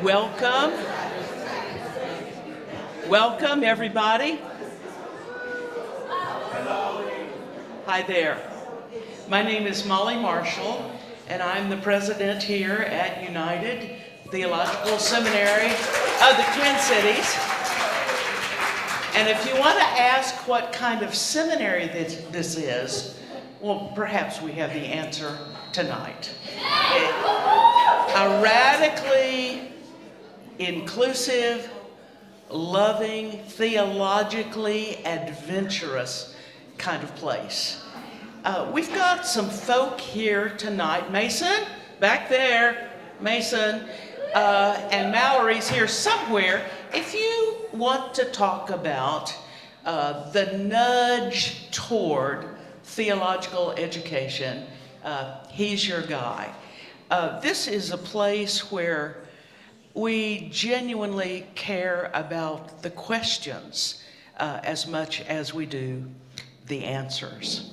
Welcome. Welcome, everybody. Hi there. My name is Molly Marshall, and I'm the president here at United Theological Seminary of the Twin Cities. And if you want to ask what kind of seminary this is, well, perhaps we have the answer tonight. A radically inclusive, loving, theologically adventurous kind of place. We've got some folk here tonight. Mason, back there, Mason, and Mallory's here somewhere. If you want to talk about the nudge toward theological education, he's your guy. This is a place where we genuinely care about the questions as much as we do the answers.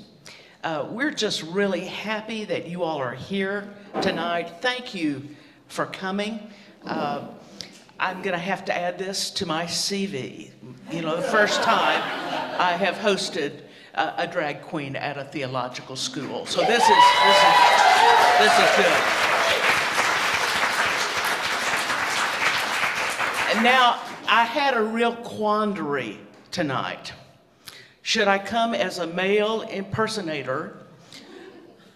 We're just really happy that you all are here tonight. Thank you for coming. I'm going to have to add this to my CV. You know, the first time I have hosted a drag queen at a theological school. So this is good. And now, I had a real quandary tonight. Should I come as a male impersonator,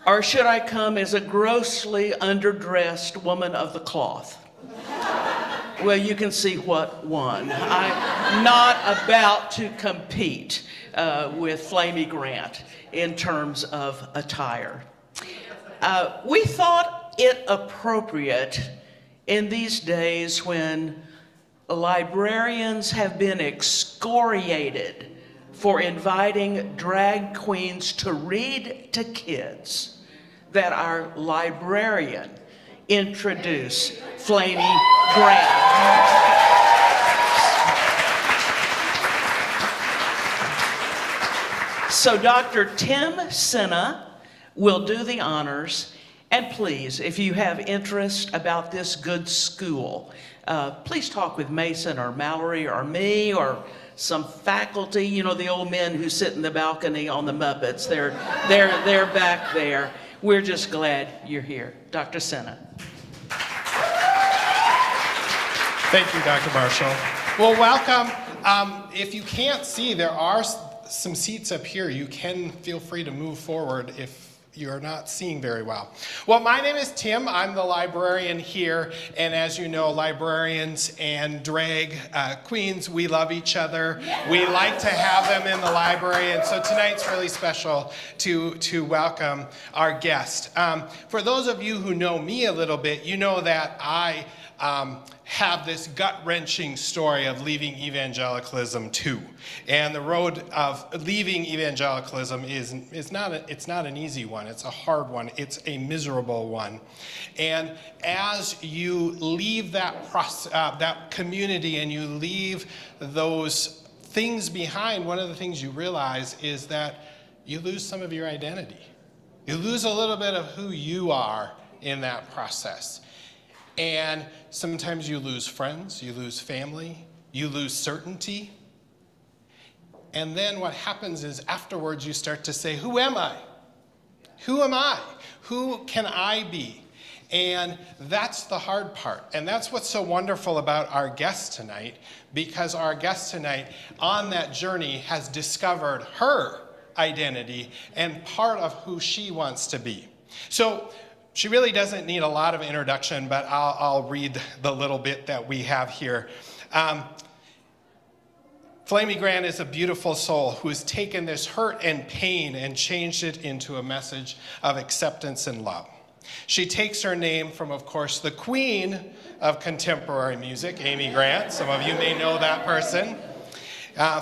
or should I come as a grossly underdressed woman of the cloth? Well, you can see what won. I'm not about to compete with Flamy Grant in terms of attire. We thought it appropriate in these days when librarians have been excoriated for inviting drag queens to read to kids that our librarian introduce Flamy Grant. So Dr. Tim Senna will do the honors. And please, if you have interest about this good school, please talk with Mason or Mallory or me or some faculty. You know, the old men who sit in the balcony on the Muppets. They're back there. We're just glad you're here. Dr. Senna. Thank you, Dr. Marshall. Well, welcome. If you can't see, there are some seats up here. You can feel free to move forward if you're not seeing very well. Well, my name is Tim. I'm the librarian here. And as you know, librarians and drag queens, we love each other. We like to have them in the library. And so tonight's really special to welcome our guest. For those of you who know me a little bit, you know that I have this gut-wrenching story of leaving evangelicalism too. And the road of leaving evangelicalism is not an easy one. It's a hard one. It's a miserable one. And as you leave that community and you leave those things behind, one of the things you realize is that you lose some of your identity. You lose a little bit of who you are in that process. And sometimes you lose friends, you lose family, you lose certainty. And then what happens is afterwards you start to say, who am I? Who am I? Who can I be? And that's the hard part. And that's what's so wonderful about our guest tonight, because our guest tonight on that journey has discovered her identity and part of who she wants to be. So she really doesn't need a lot of introduction, but I'll read the little bit that we have here. Flamy Grant is a beautiful soul who has taken this hurt and pain and changed it into a message of acceptance and love. She takes her name from, of course, the queen of contemporary music, Amy Grant. Some of you may know that person.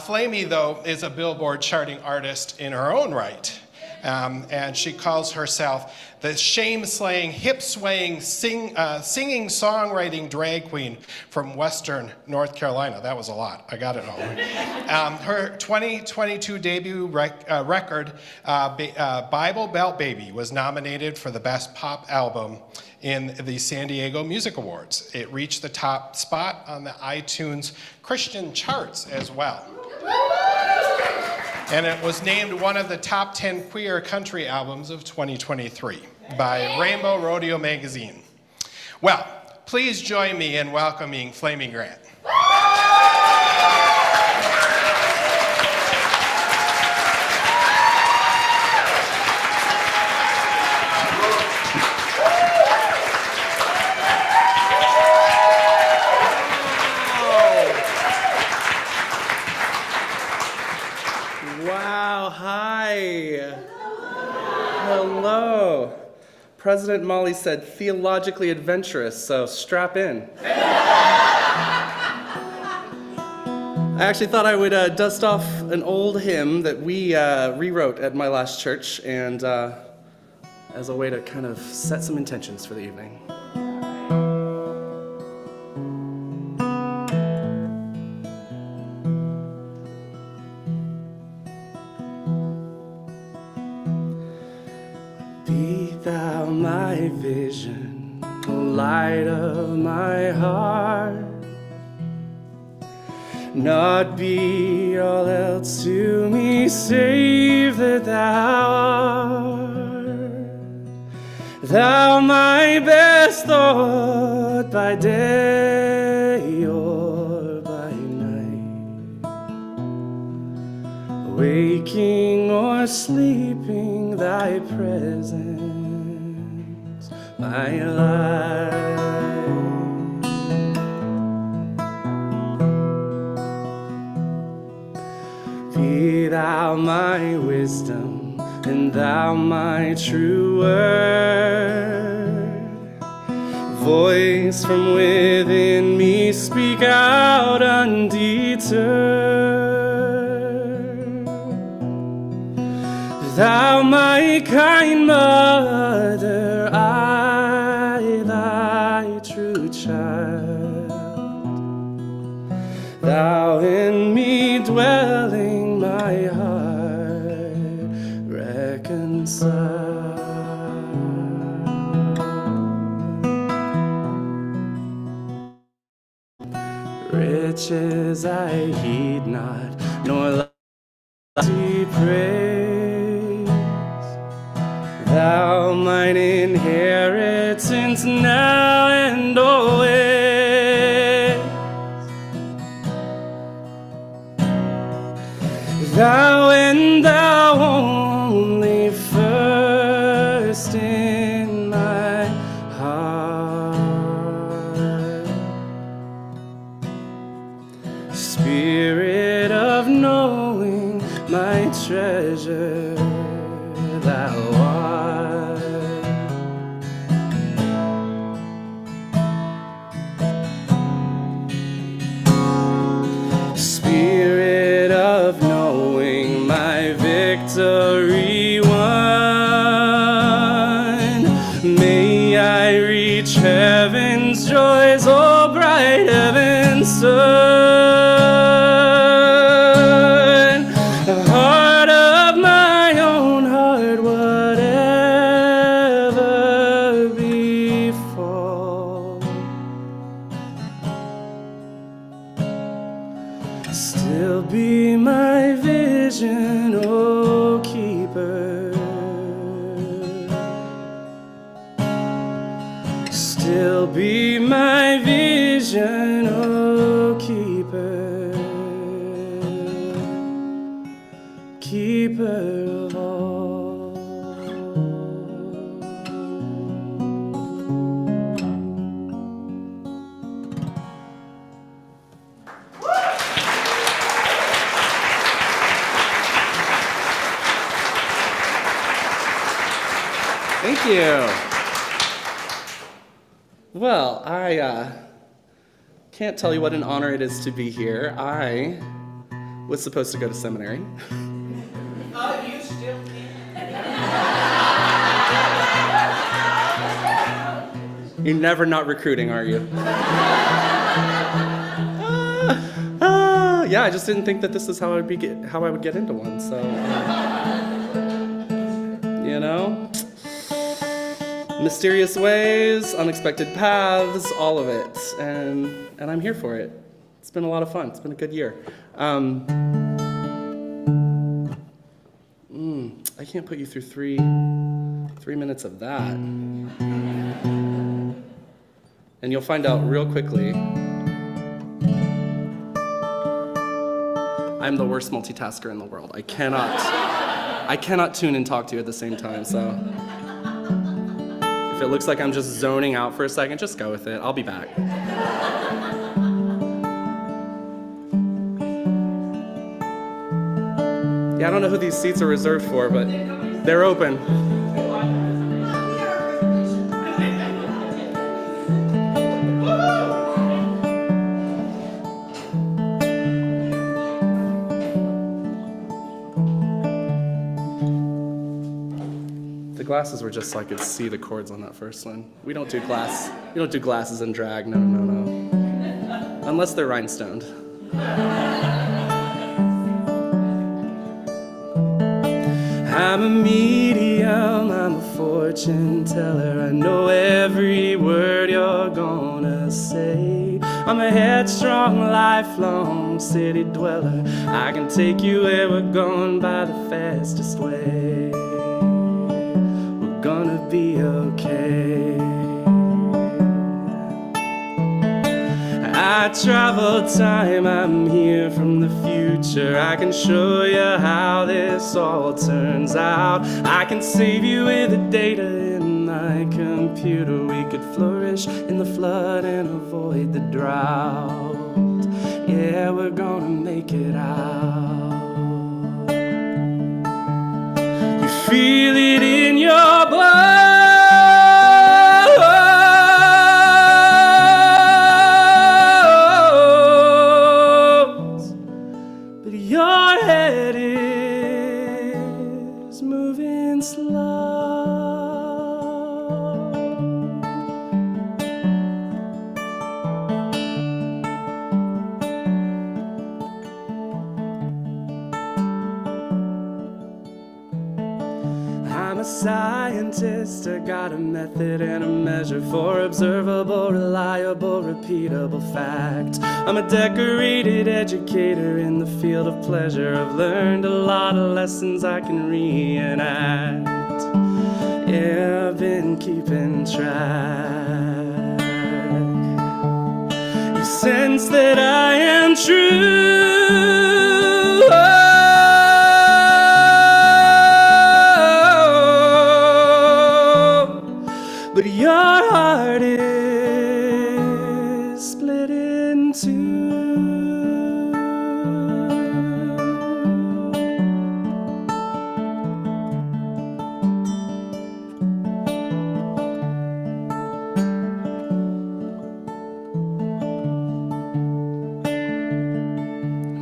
Flamy, though, is a Billboard charting artist in her own right. and she calls herself the shame-slaying, hip-swaying, singing, songwriting drag queen from Western North Carolina. That was a lot. I got it all. Her 2022 debut record, Bible Belt Baby, was nominated for the Best Pop Album in the San Diego Music Awards. It reached the top spot on the iTunes Christian charts as well. And it was named one of the top 10 queer country albums of 2023 by Rainbow Rodeo Magazine. Well, please join me in welcoming Flamy Grant. Wow, hi. Hello. President Molly said theologically adventurous, so strap in. I actually thought I would dust off an old hymn that we rewrote at my last church, and as a way to kind of set some intentions for the evening. Be thou my vision, the light of my heart. Not be all else to me, save that thou art. Thou my best thought by day or by night. Waking or sleeping, thy presence, my life. Be thou my wisdom, and thou my true word. Voice from within me, speak out undeterred. Thou my kind mother, I thy true child. Thou in me dwelling, my heart reconciled. Riches I heed not, nor lofty praise. Thou mine inheritance now and always. Thou and thou only, first in my heart. Spirit of knowing, my treasure thou art. Spirit of knowing, my victory won. May I reach heaven's joys, oh bright heaven's sun. A heart of my own heart, whatever befall, still be my vision, oh keeper. Still be my vision, oh keeper. Keeper of all. Thank you. Well, I can't tell you what an honor it is to be here. I was supposed to go to seminary. Oh, you still can. You're never not recruiting, are you? Yeah, I just didn't think that this is how I would get into one. So, you know, mysterious ways, unexpected paths, all of it, and I'm here for it. It's been a lot of fun. It's been a good year. I can't put you through three minutes of that. And you'll find out real quickly I'm the worst multitasker in the world. I cannot tune and talk to you at the same time, so if it looks like I'm just zoning out for a second, just go with it. I'll be back. Yeah, I don't know who these seats are reserved for, but they're open. The glasses were just so I could see the chords on that first one. We don't do glasses in drag, no. Unless they're rhinestoned. I'm a medium, I'm a fortune teller. I know every word you're gonna say. I'm a headstrong, lifelong city dweller. I can take you where we're going by the fastest way. We're gonna be okay. I travel time, I'm here from the future. I can show you how this all turns out. I can save you with the data in my computer. We could flourish in the flood and avoid the drought. Yeah, we're gonna make it out. You feel it in your blood. Your head is moving slow. I'm a scientist, I got a method and a measure for observable, reliable, repeatable fact. I'm a decorated educator in the field of pleasure. I've learned a lot of lessons I can reenact. Yeah, I've been keeping track. You sense that I am true. But your heart is split in two.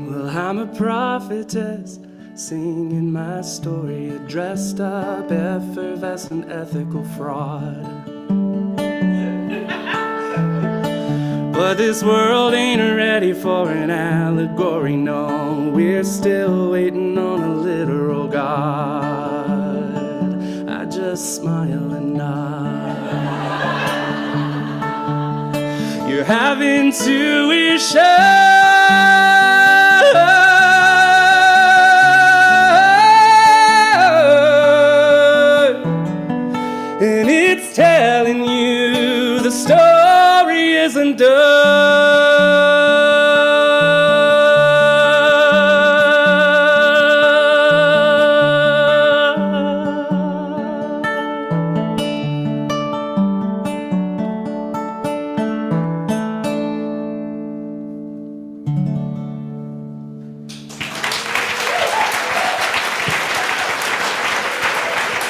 Well, I'm a prophetess, singing my story, a dressed up, effervescent, ethical fraud. But this world ain't ready for an allegory, no. We're still waiting on a literal God. I just smile and nod. You're having tuition. And it's telling you the story isn't done.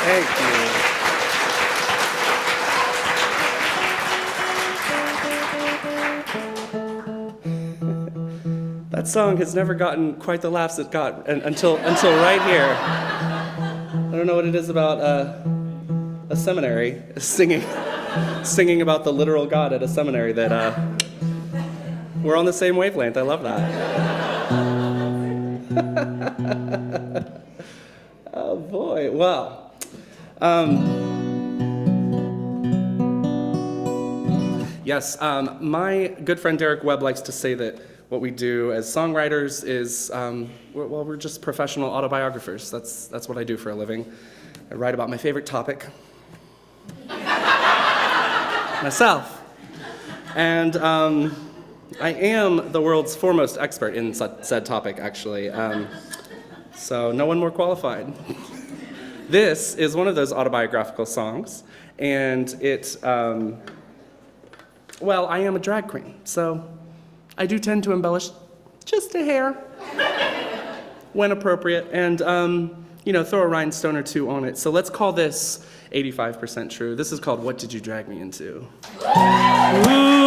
Thank you. That song has never gotten quite the laughs it got until right here. I don't know what it is about a seminary singing singing about the literal God at a seminary that we're on the same wavelength. I love that. Oh boy, well. Yes, my good friend Derek Webb likes to say that what we do as songwriters is, we're just professional autobiographers. That's what I do for a living. I write about my favorite topic, myself. And I am the world's foremost expert in said topic, actually. So no one more qualified. This is one of those autobiographical songs, and it, well, I am a drag queen, so I do tend to embellish just a hair when appropriate, and, you know, throw a rhinestone or two on it. So let's call this 85% true. This is called What Did You Drag Me Into? Ooh.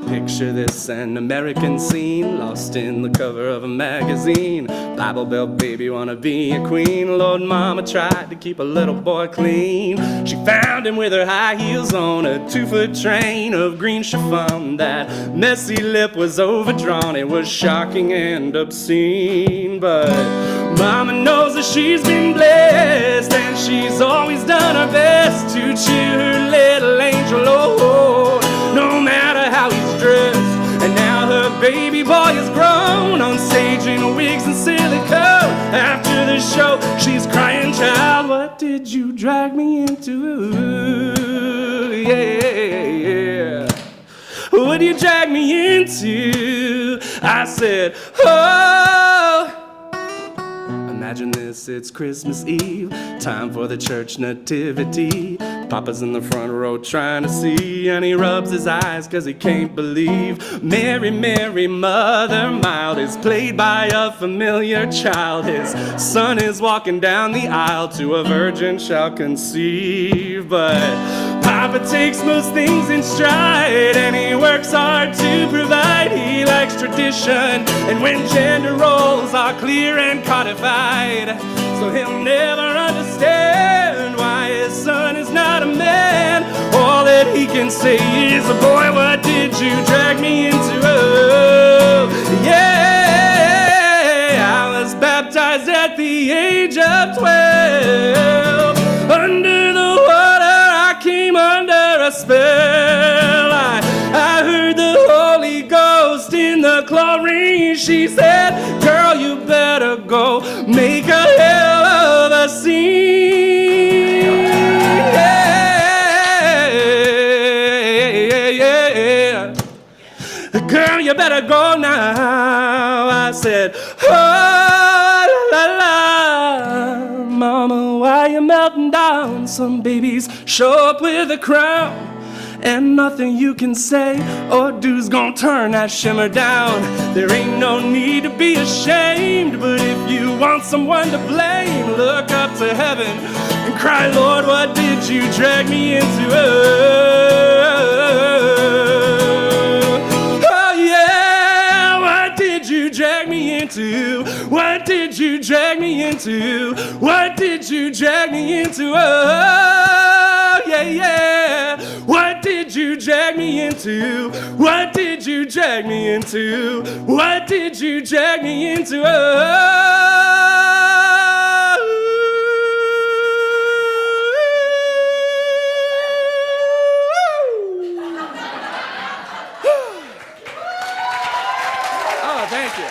Picture this, an American scene, lost in the cover of a magazine. Bible Belt baby wanna be a queen. Lord mama tried to keep a little boy clean. She found him with her high heels on, a 2-foot train of green chiffon. That messy lip was overdrawn, it was shocking and obscene. But mama knows that she's been blessed, and she's always done her best to cheer her little angel, oh, no matter how he's dressed. And now her baby boy is grown, on stage in wigs and silicone. After the show, she's crying, child, what did you drag me into? Yeah. What did you drag me into? I said, oh. Imagine this, it's Christmas Eve, time for the church nativity. Papa's in the front row trying to see, and he rubs his eyes cause he can't believe. Mary, Mary, Mother Mild is played by a familiar child. His son is walking down the aisle, to a virgin shall conceive. But Papa takes most things in stride, and he works hard to provide. He likes tradition, and when gender roles are clear and codified, so he'll never understand why his son is not a man. All that he can say is, boy, what did you drag me into? Oh, yeah, I was baptized at the age of 12. Under the water, I came under a spell. I heard the Holy Ghost in the chlorine. She said, girl, you better go make a hell of a scene. Yeah. Girl, you better go now. I said, oh, la, la, la. Mama, why you melting down? Some babies show up with a crown, and nothing you can say or do's gonna turn that shimmer down. There ain't no need to be ashamed, but if you want someone to blame, look up to heaven and cry, Lord, what did you drag me into? Oh yeah, what did you drag me into? What did you drag me into? What did you drag me into? Oh yeah, yeah. What did you drag me into? What did you drag me into? What did you drag me into? Oh, thank you.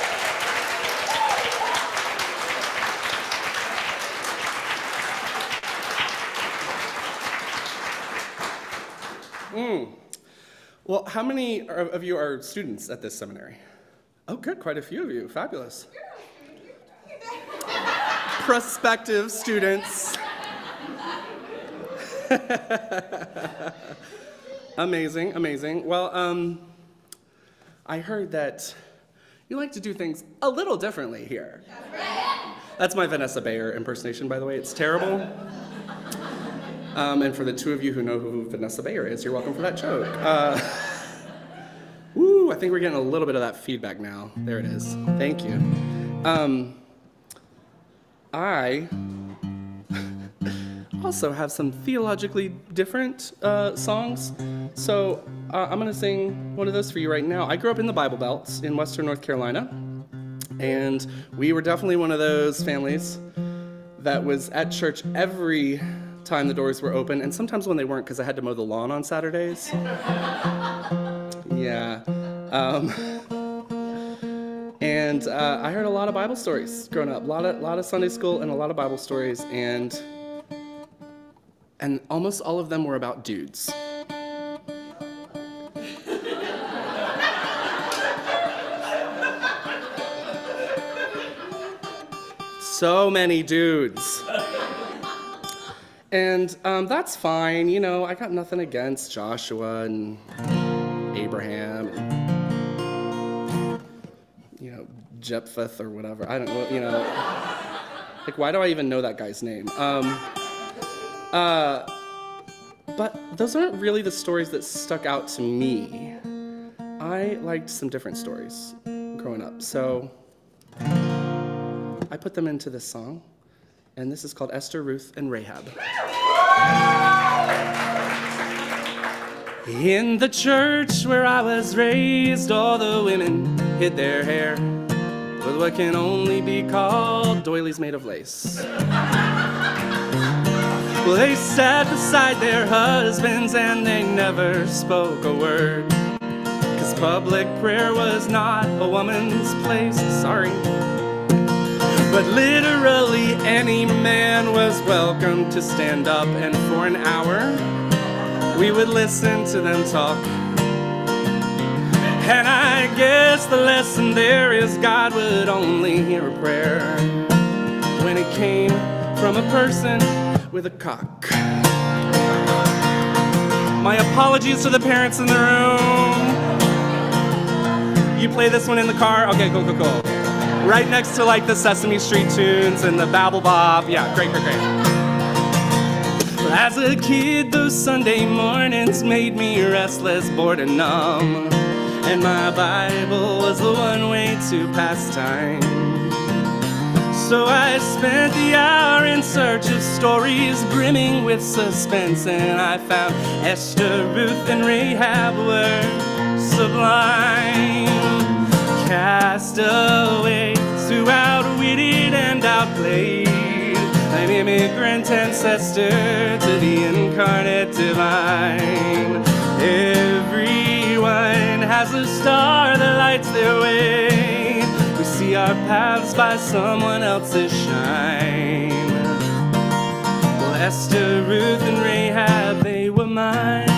Well, how many of you are students at this seminary? Oh, good, quite a few of you. Fabulous. Prospective students. Amazing, amazing. Well, I heard that you like to do things a little differently here. That's my Vanessa Bayer impersonation, by the way. It's terrible. And for the two of you who know who Vanessa Bayer is, you're welcome for that joke. Woo, I think we're getting a little bit of that feedback now. There it is. Thank you. I also have some theologically different songs. So I'm going to sing one of those for you right now. I grew up in the Bible Belt in Western North Carolina. And we were definitely one of those families that was at church every time the doors were open, and sometimes when they weren't because I had to mow the lawn on Saturdays. Yeah. And I heard a lot of Bible stories growing up, a lot of Sunday school and a lot of Bible stories, and almost all of them were about dudes. So many dudes. And that's fine, you know, I got nothing against Joshua and Abraham and, you know, Jephthah or whatever. I don't know, you know. Like, why do I even know that guy's name? But those aren't really the stories that stuck out to me. I liked some different stories growing up, so I put them into this song, and this is called Esther, Ruth, and Rahab. In the church where I was raised, all the women hid their hair with what can only be called doilies made of lace. Well, they sat beside their husbands and they never spoke a word, 'cause public prayer was not a woman's place, sorry. But literally any man was welcome to stand up, and for an hour we would listen to them talk. And I guess the lesson there is God would only hear a prayer when it came from a person with a cock. My apologies to the parents in the room. You play this one in the car? Okay, cool. Right next to like the Sesame Street tunes and the Babble Bop. Yeah, great. As a kid, those Sunday mornings made me restless, bored, and numb. And my Bible was the one way to pass time. So I spent the hour in search of stories brimming with suspense, and I found Esther, Ruth, and Rahab were sublime. Castaways who outwitted and outplayed an immigrant ancestor to the incarnate divine. Everyone has a star that lights their way. We see our paths by someone else's shine. Well, Esther, Ruth, and Rahab, they were mine.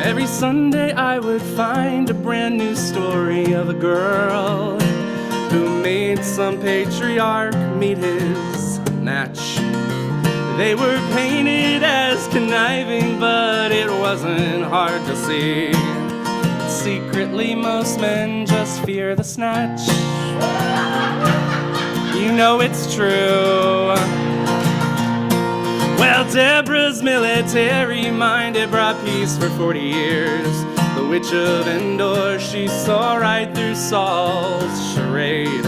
Every Sunday I would find a brand new story of a girl who made some patriarch meet his match. They were painted as conniving, but it wasn't hard to see. Secretly, most men just fear the snatch. You know it's true. Well, Deborah's military mind, it brought peace for 40 years. The witch of Endor, she saw right through Saul's charade.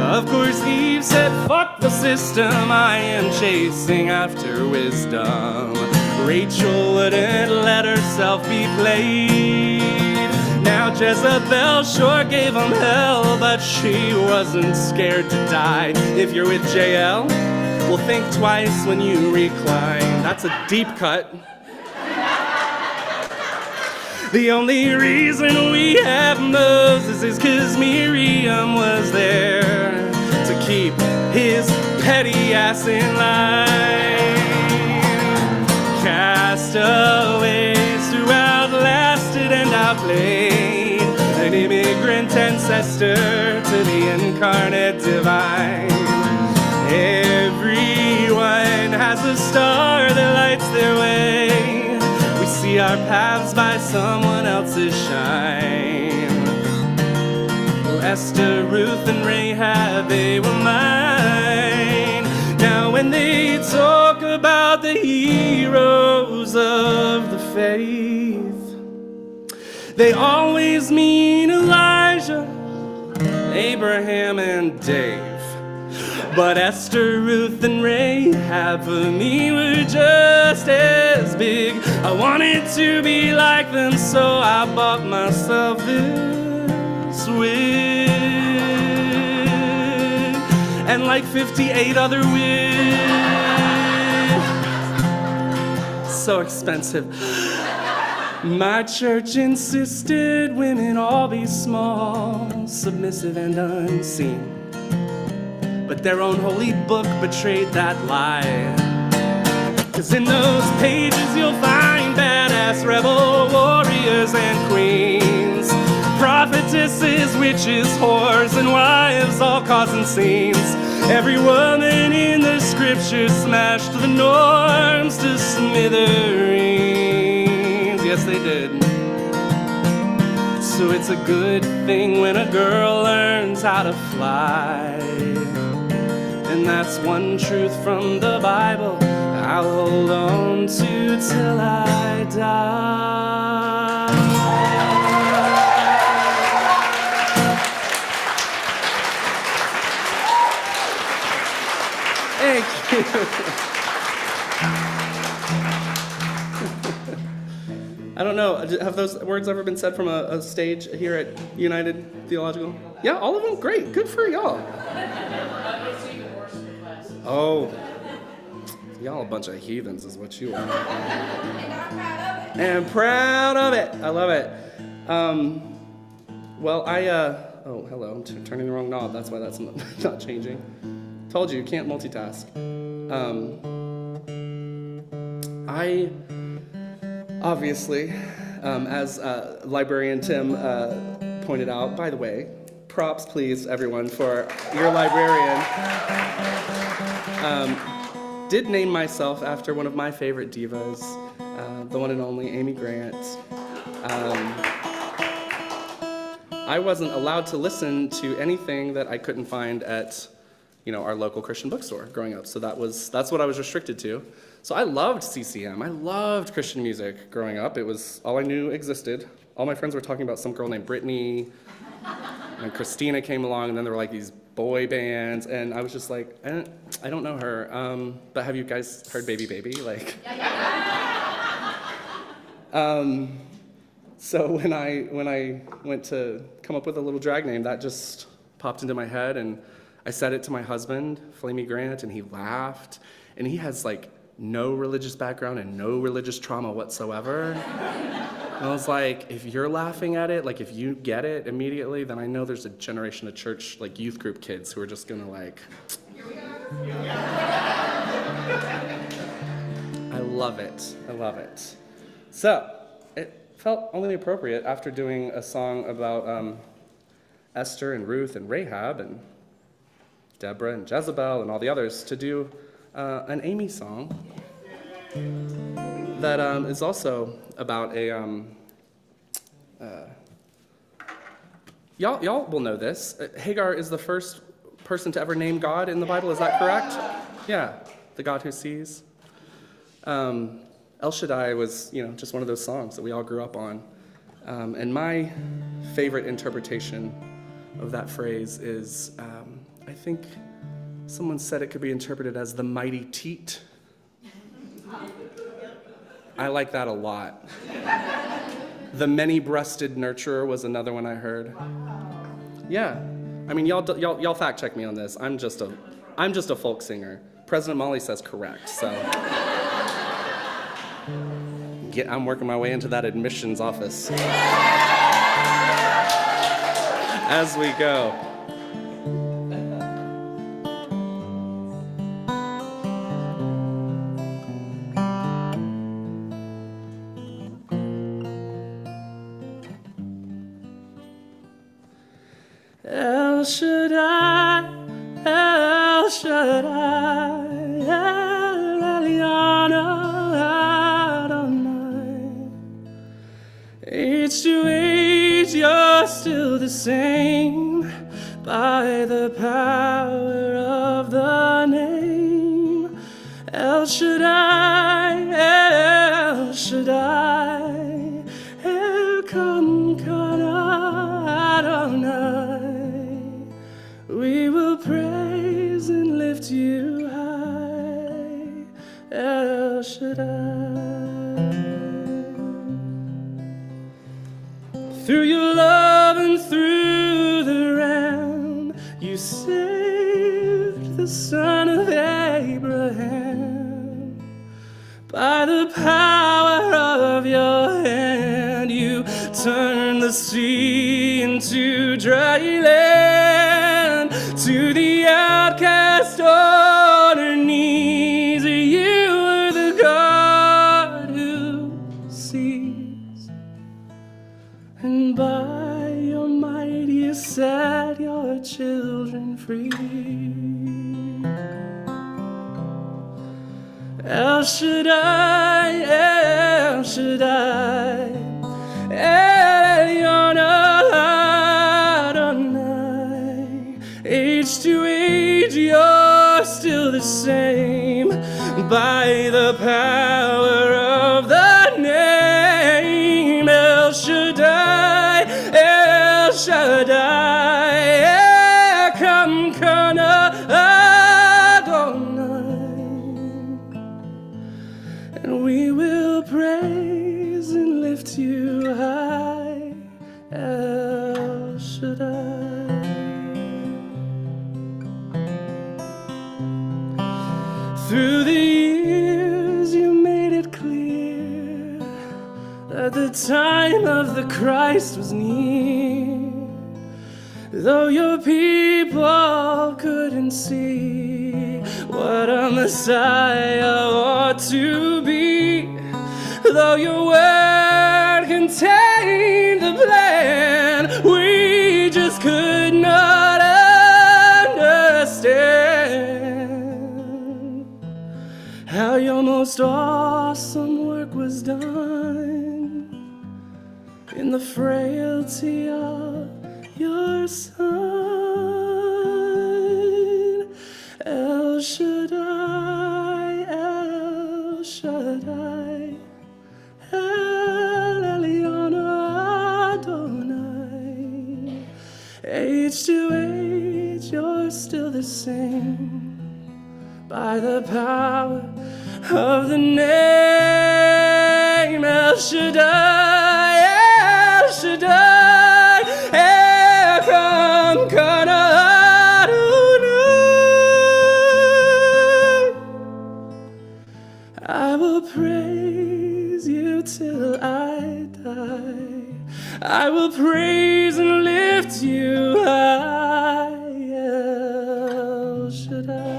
Of course, Eve said, fuck the system, I am chasing after wisdom. Rachel wouldn't let herself be played. Now Jezebel sure gave them hell, but she wasn't scared to die. If you're with JL, well, think twice when you recline. That's a deep cut. The only reason we have Moses is 'cause Miriam was there to keep his petty ass in line. Castaways who outlasted and outplayed an immigrant ancestor to the incarnate divine. Everyone has a star that lights their way. We see our paths by someone else's shine. Well, Esther, Ruth, and Rahab, they were mine. Now when they talk about the heroes of the faith. They always mean Elijah, Abraham, and Dave. But Esther, Ruth, and Rahab for me were just as big. I wanted to be like them, so I bought myself this wig. And like 58 other wigs, so expensive. My church insisted women all be small, submissive, and unseen. But their own holy book betrayed that lie. 'Cause in those pages you'll find badass rebel warriors and queens, prophetesses, witches, whores, and wives all causing scenes. Every woman in the scriptures smashed the norms to smithereens. Yes, they did. So it's a good thing when a girl learns how to fly. And that's one truth from the Bible I'll hold on to till I die. Thank you. I don't know, have those words ever been said from a stage here at United Theological? Yeah, all of them? Great, good for y'all. Oh, y'all a bunch of heathens is what you are. And proud of it. I love it. Well, oh, hello, I'm turning the wrong knob. That's why that's not changing. Told you can't multitask. I, obviously, as librarian Tim pointed out, by the way, props please everyone for your librarian. Did name myself after one of my favorite divas, the one and only Amy Grant. I wasn't allowed to listen to anything that I couldn't find at, our local Christian bookstore growing up. So that's what I was restricted to. So I loved CCM. I loved Christian music growing up. It was all I knew existed. All my friends were talking about some girl named Brittany, and Christina came along, and then there were like these boy bands, and I was just like, I don't know her. But have you guys heard Baby Baby? Like, so when I went to come up with a little drag name, that just popped into my head, and I said it to my husband, Flamey Grant, and he laughed. And he has like no religious background and no religious trauma whatsoever. And I was like, if you're laughing at it, like if you get it immediately, then I know there's a generation of church, like youth group kids who are just gonna like, I love it, I love it. So, it felt only appropriate after doing a song about Esther and Ruth and Rahab and Deborah and Jezebel and all the others to do an Amy song that is also about a, y'all will know this. Hagar is the first person to ever name God in the Bible, is that correct? Yeah, the God who sees. El Shaddai was, just one of those songs that we all grew up on. And my favorite interpretation of that phrase is, I think someone said it could be interpreted as the mighty teat. I like that a lot. The many-breasted nurturer was another one I heard. Yeah, I mean, y'all fact check me on this. I'm just a folk singer. President Molly says correct, so. I'm working my way into that admissions office as we go. El Shaddai, El Shaddai, El Elyon Adonai. Age to age, you're still the same by the power of the name El Shaddai, El Shaddai. Through your love and through the Ram, you saved the son of Abraham. By the power of your hand, you turned the sea into dry land. To the outcast on her knees, you were the God who sees. And by your might you set your children free. El Shaddai, El Shaddai, Elyon Adonai. Age to age you're still the same, by the power of the name. El Shaddai, El Shaddai, Kamkana Adonai. And we will praise and lift you high, El Shaddai. Through the years you made it clear that the time of the Christ was near. Though your people couldn't see what a Messiah ought to be, though your word contained the plan, we just could not understand how your most awesome work was done in the frailty of your Son. El Shaddai, El Shaddai, El Elyon Adonai. Age to age, you're still the same, by the power of the name. El Shaddai, El Shaddai, Ekram Kana Adonai. I will praise you till I die. I will praise and lift you high, El Shaddai.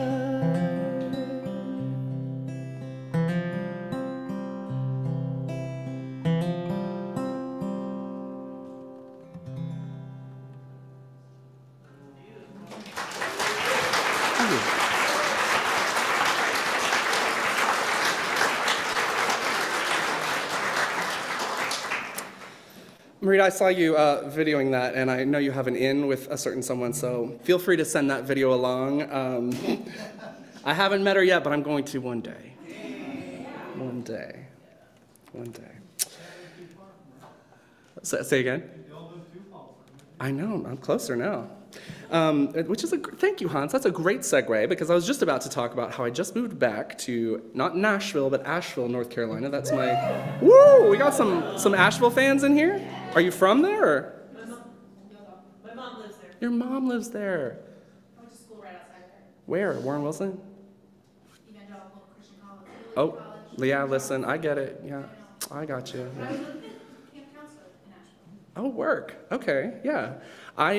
Marita, I saw you videoing that, and I know you have an in with a certain someone, so feel free to send that video along. I haven't met her yet, but I'm going to one day. One day. One day. Say again? I know, I'm closer now. Which is thank you, Hans. That's a great segue, because I was just about to talk about how I just moved back to, not Nashville, but Asheville, North Carolina. That's my, woo, we got some Asheville fans in here. Are you from there? Or? My mom lives there. Your mom lives there. I went to school right outside there. Where? Warren Wilson? Evangelical Christian College. Oh, yeah, listen, I get it. Yeah, I got you. Yeah. I was with camp counselor in Asheville. Oh, work. Okay, yeah. I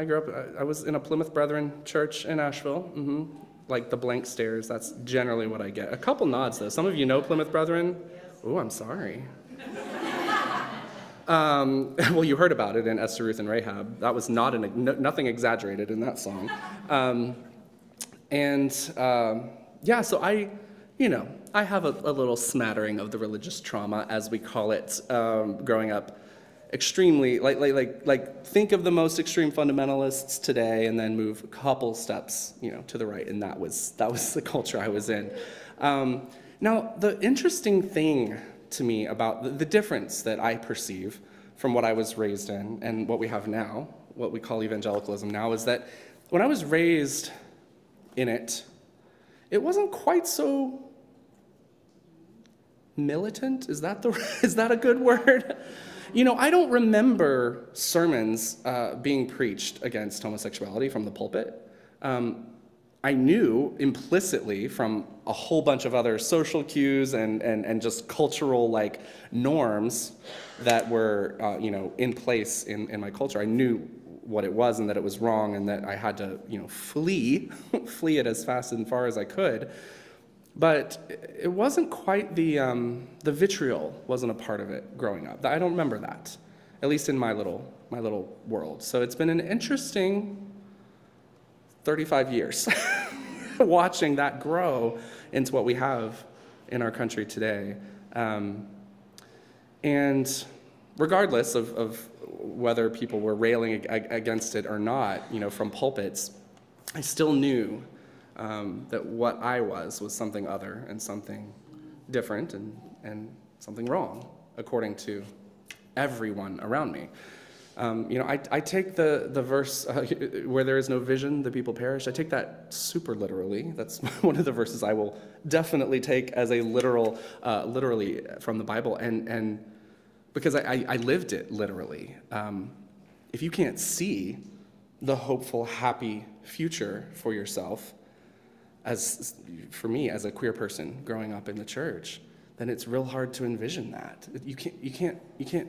grew up, I was in a Plymouth Brethren church in Asheville. Like the blank stares, that's generally what I get. A couple nods, though. Some of you know Plymouth Brethren? Oh, I'm sorry. Well, you heard about it in Esther, Ruth, and Rahab. That was nothing exaggerated in that song. So I have a little smattering of the religious trauma, as we call it, growing up. Extremely, like think of the most extreme fundamentalists today, and then move a couple steps, to the right, and that was the culture I was in. Now, the interesting thing to me about the difference that I perceive from what I was raised in and what we have now, what we call evangelicalism now, is that when I was raised in it, it wasn't quite so militant. Is that a good word? You know, I don't remember sermons being preached against homosexuality from the pulpit. I knew implicitly from a whole bunch of other social cues and just cultural like norms that were in place in my culture. I knew what it was and that it was wrong and that I had to flee it as fast and far as I could. But it wasn't quite the vitriol wasn't a part of it growing up. I don't remember that, at least in my little world. So it's been an interesting 35 years watching that grow into what we have in our country today. And regardless of whether people were railing against it or not, from pulpits, I still knew that what I was something other and something different and something wrong, according to everyone around me. I take the verse where there is no vision, the people perish. I take that super literally. That's one of the verses I will definitely take as a literally from the Bible, and because I lived it literally. If you can't see the hopeful, happy future for yourself, as for me as a queer person growing up in the church, then it's real hard to envision that. You can't.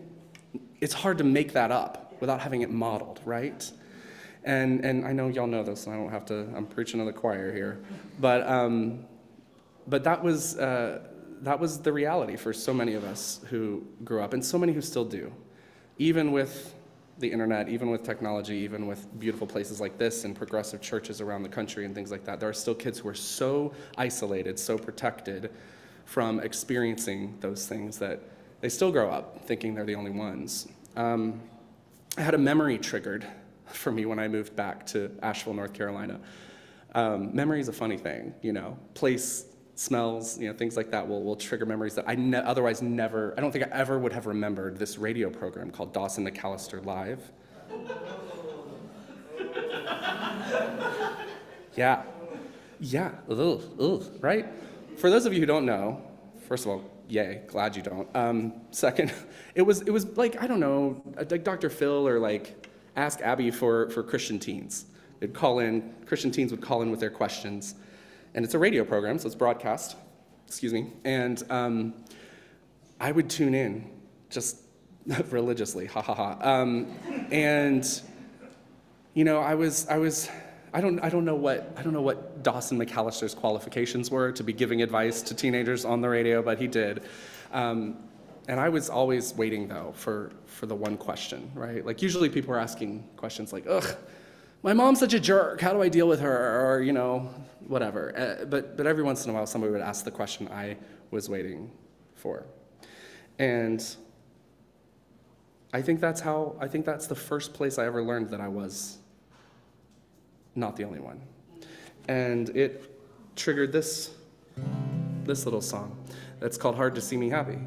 It's hard to make that up without having it modeled, right? And I know y'all know this, and I don't have to. I'm preaching to the choir here, but that was the reality for so many of us who grew up, and so many who still do, even with the internet, even with technology, even with beautiful places like this and progressive churches around the country and things like that. There are still kids who are so isolated, so protected from experiencing those things that they still grow up thinking they're the only ones. I had a memory triggered for me when I moved back to Asheville, North Carolina. Memory is a funny thing, place, smells, things like that will trigger memories that I otherwise never, I don't think I ever would have remembered this radio program called Dawson McAllister Live. Yeah, right? For those of you who don't know, first of all, yay, glad you don't. Second, it was like, I don't know, like Dr. Phil or like Ask Abby for Christian teens. Christian teens would call in with their questions. And it's a radio program, so it's broadcast, and I would tune in just religiously, ha ha ha. And I don't know what Dawson McAllister's qualifications were to be giving advice to teenagers on the radio, but he did. And I was always waiting though for the one question, right? Like usually people are asking questions like, ugh, my mom's such a jerk, how do I deal with her? Or, whatever. But every once in a while somebody would ask the question I was waiting for. And I think that's the first place I ever learned that I was not the only one. And it triggered this little song that's called Hard to See Me Happy.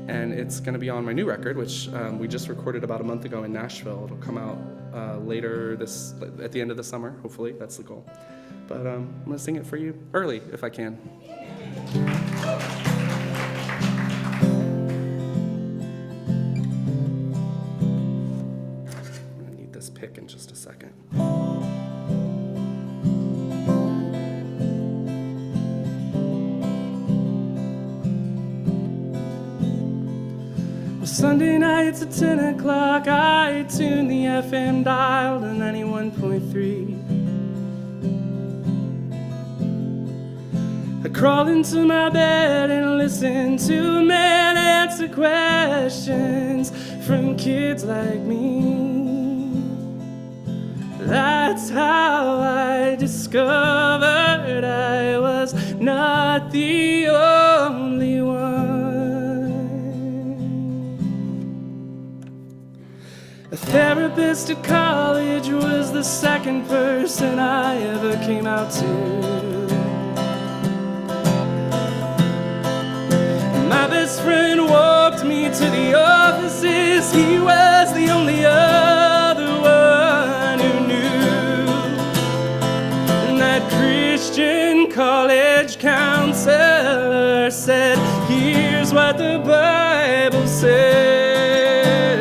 And it's going to be on my new record, which we just recorded about a month ago in Nashville. It'll come out later at the end of the summer, hopefully. That's the goal. But I'm going to sing it for you early, if I can. I'm going to need this pick in just a second. Sunday nights at 10 o'clock, I tune the FM dial to 91.3. I crawl into my bed and listen to men answer questions from kids like me. That's how I discovered I was not the only one. A therapist at college was the second person I ever came out to. My best friend walked me to the offices. He was the only other one who knew. And that Christian college counselor said, here's what the Bible says.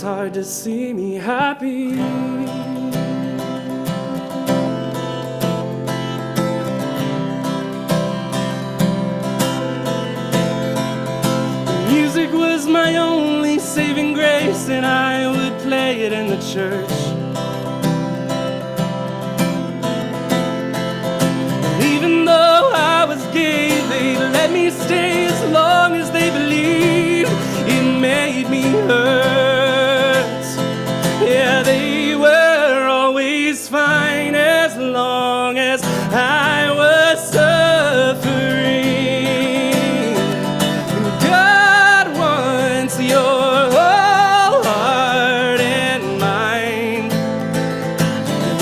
hard to see me happy. Music was my only saving grace, and I would play it in the church. And even though I was gay, they let me stay as long as they believed it made me hurt. Yeah, they were always fine as long as I was suffering. God wants your whole heart and mind,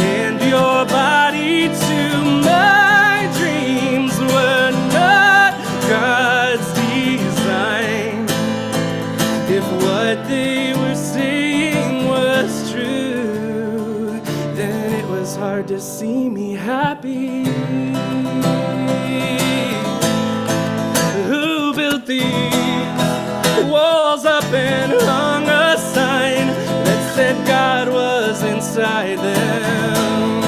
and your body too. My dreams were not God's design. If what they were saying was true, then it was hard to see me happy. Who built these walls up and hung a sign that said God was inside them?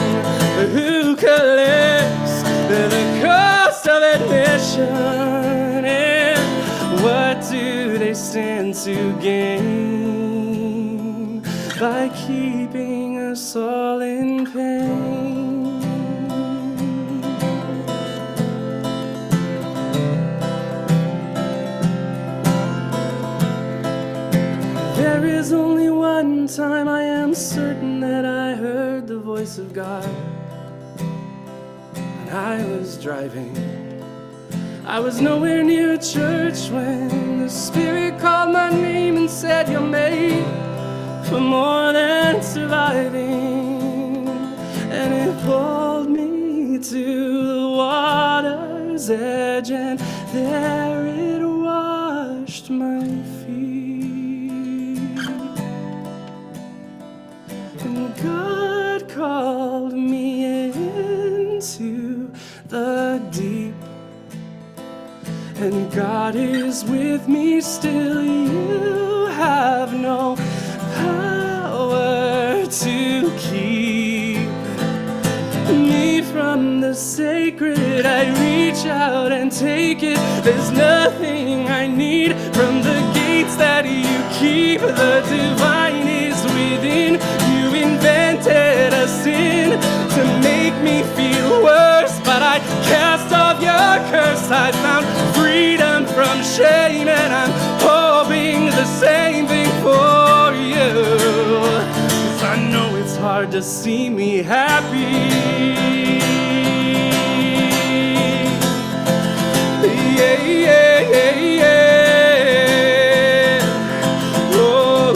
Who collects the cost of admission? And what do they stand to gain by keeping us all in pain? There is only one time I am certain that I heard the voice of God. When I was driving, I was nowhere near a church when the Spirit called my name and said, "You're made for more than surviving." And it pulled me to the water's edge, and there it washed my feet. And God called me into the deep, and God is with me still. You have no power to keep me from the sacred. I reach out and take it. There's nothing I need from the gates that you keep. The divine is within. You invented a sin to make me feel worse, but I cast off your curse. I found freedom from shame, and I'm hoping the same thing for you. 'Cause I know it's hard to see me happy. Yeah, yeah, yeah, yeah. Oh.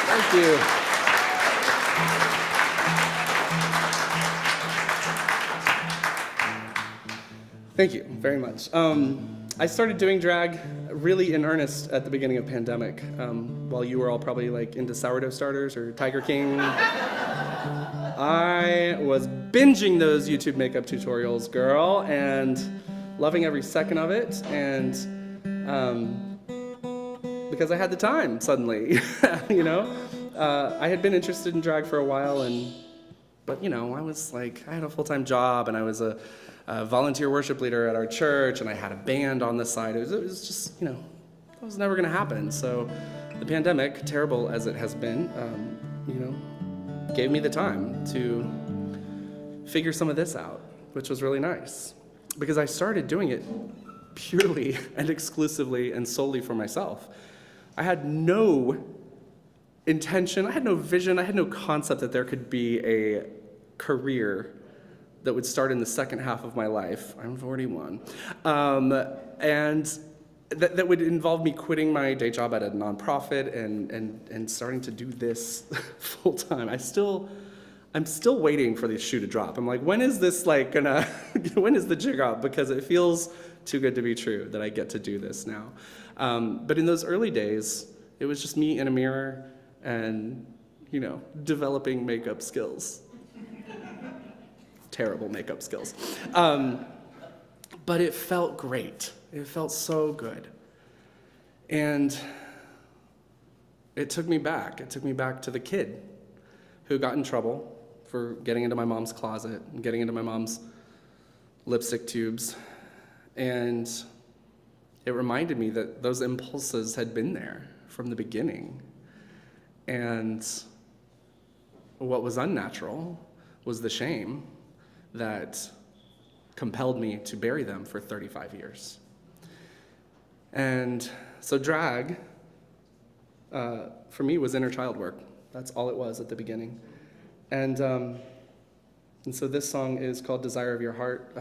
Thank you. Thank you very much. I started doing drag really in earnest at the beginning of pandemic, while you were all probably like into sourdough starters or Tiger King. I was binging those YouTube makeup tutorials, girl, and loving every second of it, and because I had the time suddenly, you know? I had been interested in drag for a while, but you know, I was like, I had a full-time job, and I was a volunteer worship leader at our church, and I had a band on the side. It was just, you know, that was never gonna happen. So the pandemic, terrible as it has been, you know, gave me the time to figure some of this out, which was really nice. Because I started doing it purely and exclusively and solely for myself. I had no intention, I had no vision, I had no concept that there could be a career that would start in the second half of my life. I'm 41. And that would involve me quitting my day job at a nonprofit and starting to do this full time. I'm still waiting for the shoe to drop. I'm like, when is this like gonna, when is the jig up? Because it feels too good to be true that I get to do this now. But in those early days, It was just me in a mirror and, developing makeup skills. Terrible makeup skills. But it felt great. It felt so good. And it took me back. It took me back to the kid who got in trouble for getting into my mom's closet and getting into my mom's lipstick tubes. And it reminded me that those impulses had been there from the beginning. And what was unnatural was the shame that compelled me to bury them for 35 years. And so drag, for me, was inner child work. That's all it was at the beginning. And so this song is called Desire of Your Heart.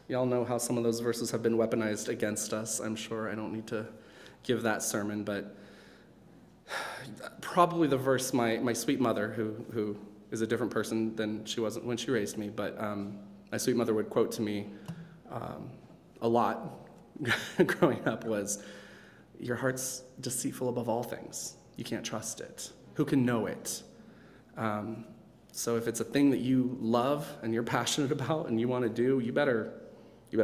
Y'all know how some of those verses have been weaponized against us. I'm sure I don't need to give that sermon, but probably the verse my sweet mother, who is a different person than she was when she raised me, but my sweet mother would quote to me a lot growing up was, "Your heart's deceitful above all things. You can't trust it. Who can know it?" So if it's a thing that you love and you're passionate about and you want to do, you better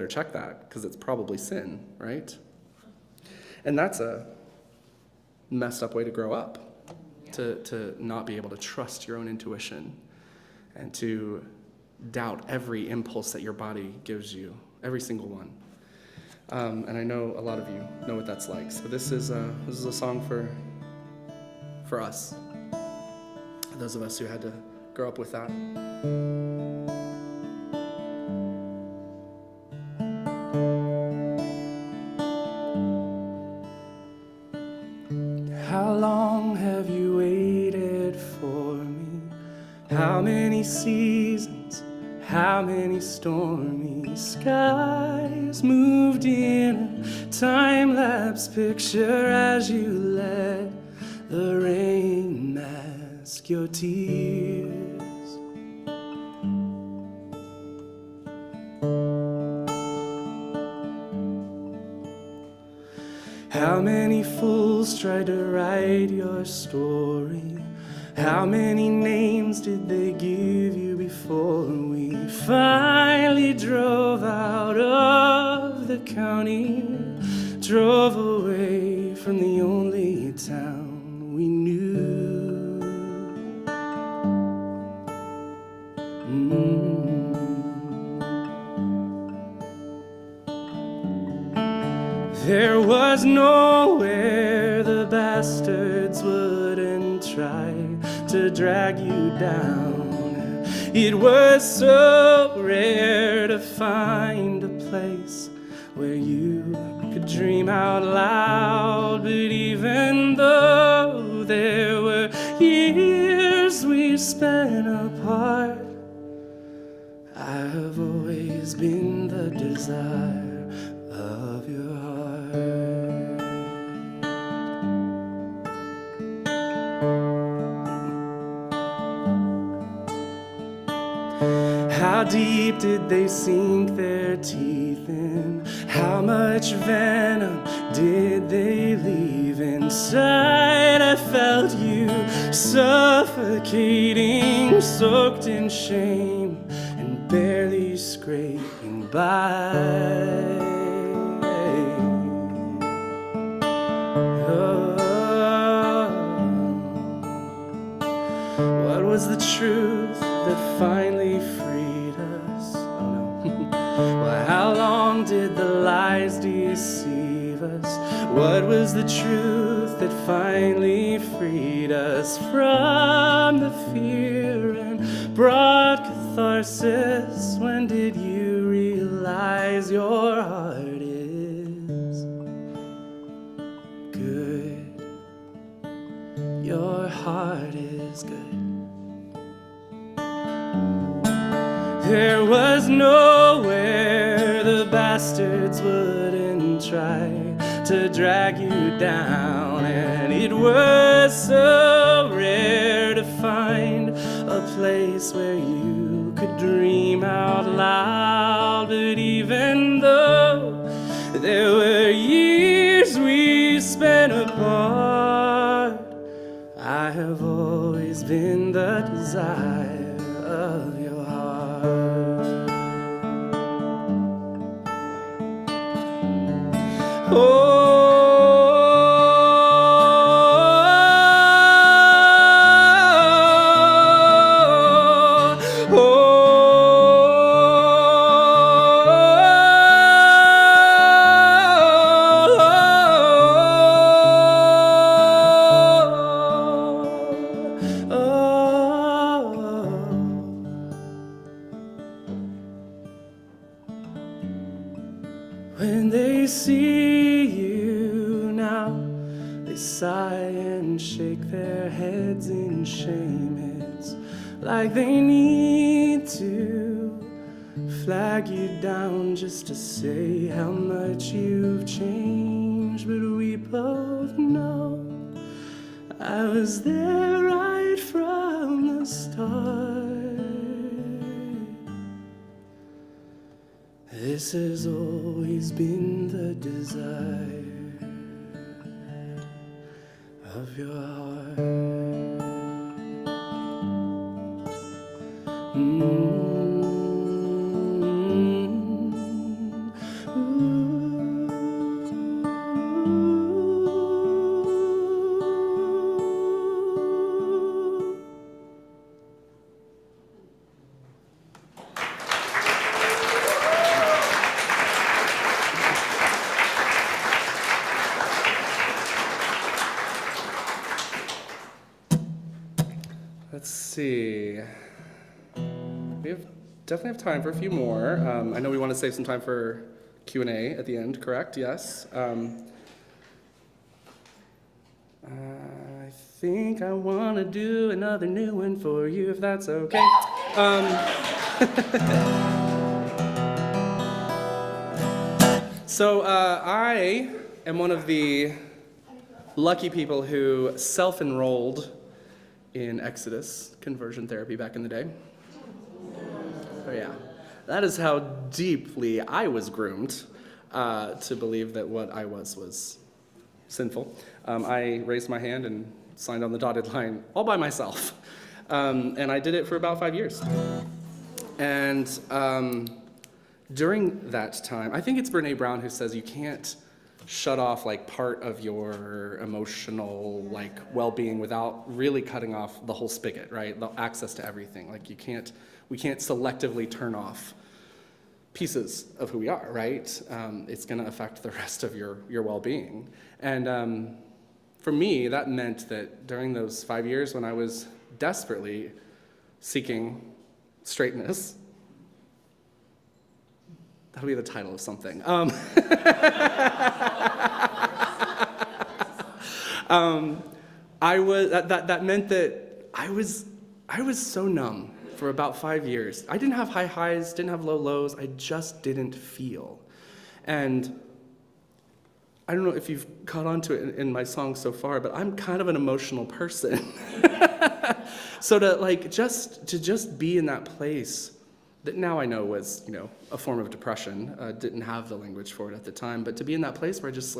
check that, because it's probably sin, right? And that's a messed up way to grow up, to not be able to trust your own intuition and to doubt every impulse that your body gives you, every single one. And I know a lot of you know what that's like. So this is a song for us, those of us who had to grow up with that. How long have you waited for me? How many seasons, how many stormy skies moved in a time-lapse picture as you let the rain mask your tears. How many fools tried to write your story? How many names did they give you before we finally drove out of the county, drove away from the only town we knew? There was nowhere the bastards wouldn't try to drag you down. It was so rare to find a place where you could dream out loud. But even though there were years we spent apart, I've always been the desire of your heart. How deep did they sink their teeth in? How much venom did they leave inside? I felt you suffocating, soaked in shame and barely scraping by. What was the truth that finally freed us? Oh no. Well, how long did the lies deceive us? What was the truth that finally freed us from the fear and brought catharsis? When did you realize your heart is good? Your heart is good. There was nowhere the bastards wouldn't try to drag you down, and it was so rare to find a place where you could dream out loud. But even though there were years we spent been apart, I have always been the desire of your heart. When they see you now, they sigh and shake their heads in shame. It's like they need to flag you down just to say how much you've changed. But we both know I was there right from the start. This has always been the desire of your heart. Let's see. We definitely have time for a few more. I know we want to save some time for Q&A at the end, correct? Yes. I think I want to do another new one for you, if that's okay. So I am one of the lucky people who self-enrolled in Exodus conversion therapy back in the day. Oh yeah, that is how deeply I was groomed to believe that what I was sinful. I raised my hand and signed on the dotted line all by myself. And I did it for about 5 years. And during that time, I think it's Brene Brown who says you can't shut off like part of your emotional like well-being without really cutting off the whole spigot, right? The access to everything. Like we can't selectively turn off pieces of who we are, right? It's going to affect the rest of your well-being. And for me, that meant that during those 5 years when I was desperately seeking straightness, that'll be the title of something. That meant that I was so numb for about 5 years. I didn't have high highs, didn't have low lows. I just didn't feel. And I don't know if you've caught on to it in my song so far, but I'm kind of an emotional person. So to just be in that place that now I know was, a form of depression, didn't have the language for it at the time, but to be in that place where I just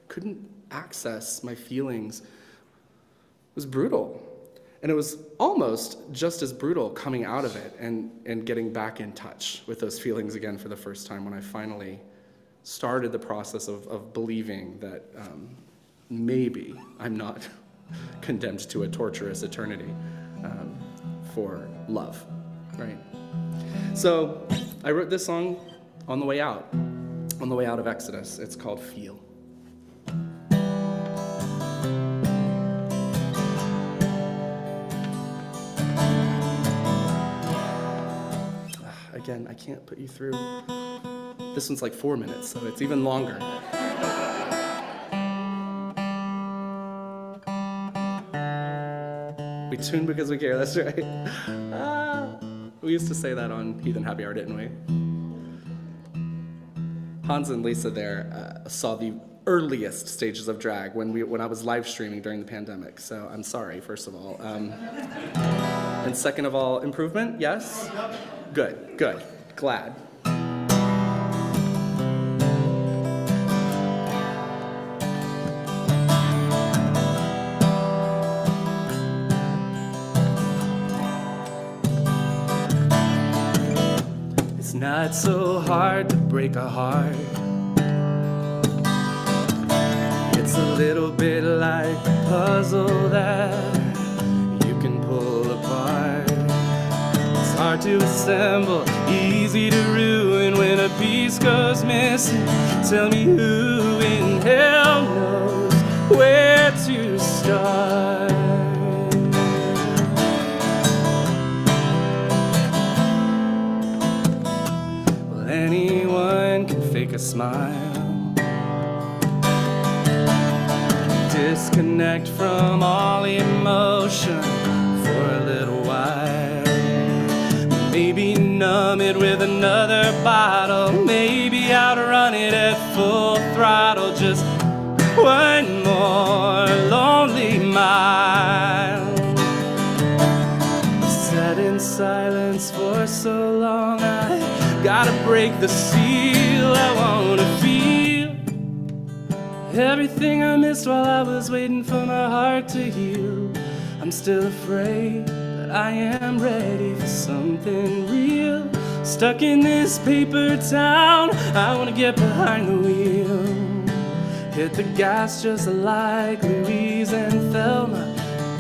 couldn't access my feelings was brutal. And it was almost just as brutal coming out of it and getting back in touch with those feelings again for the first time when I finally started the process of believing that maybe I'm not condemned to a torturous eternity for love, right? So I wrote this song on the way out of Exodus. It's called Feel. Again, I can't put you through. This one's like 4 minutes, so it's even longer. We tune because we care, that's right. We used to say that on Heathen Happy Hour, didn't we? Hans and Lisa there saw the earliest stages of drag when I was live streaming during the pandemic, so I'm sorry, first of all. And second of all, improvement, yes? Good, glad. not so hard to break a heart. It's a little bit like a puzzle that you can pull apart. It's hard to assemble, easy to ruin when a piece goes missing. Tell me who in hell knows where to start. Well, anyone can fake a smile, disconnect from all emotion for a little while. Maybe numb it with another bottle, maybe outrun it at full throttle. Just one more lonely mile. Sat in silence for so long, I gotta break the seal. I wanna feel everything I missed while I was waiting for my heart to heal. I'm still afraid, but I am ready for something real. Stuck in this paper town, I wanna get behind the wheel. Hit the gas just like Louise and Thelma.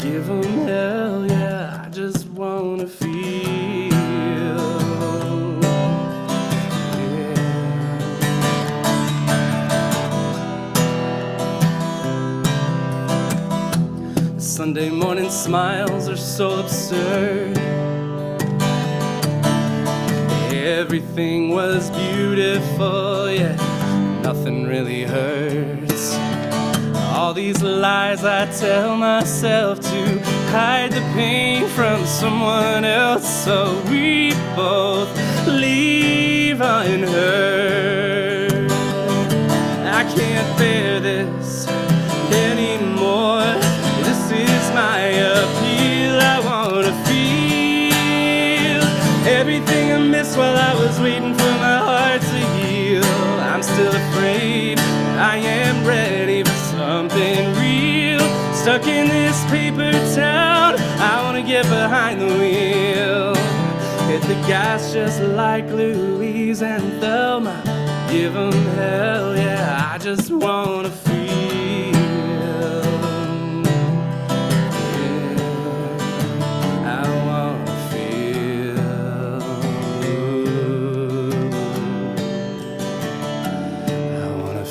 Give 'em hell, yeah, I just wanna feel. Sunday morning smiles are so absurd. Everything was beautiful, yeah, nothing really hurts. All these lies I tell myself to hide the pain from someone else, so we both leave unhurt. I can't bear this anymore. This is my appeal. I wanna feel everything I missed while I was waiting for my heart to heal. I'm still afraid, but I am ready for something real. Stuck in this paper town, I wanna get behind the wheel. Hit the gas just like Louise and Thelma. Give 'em hell, yeah, I just wanna feel.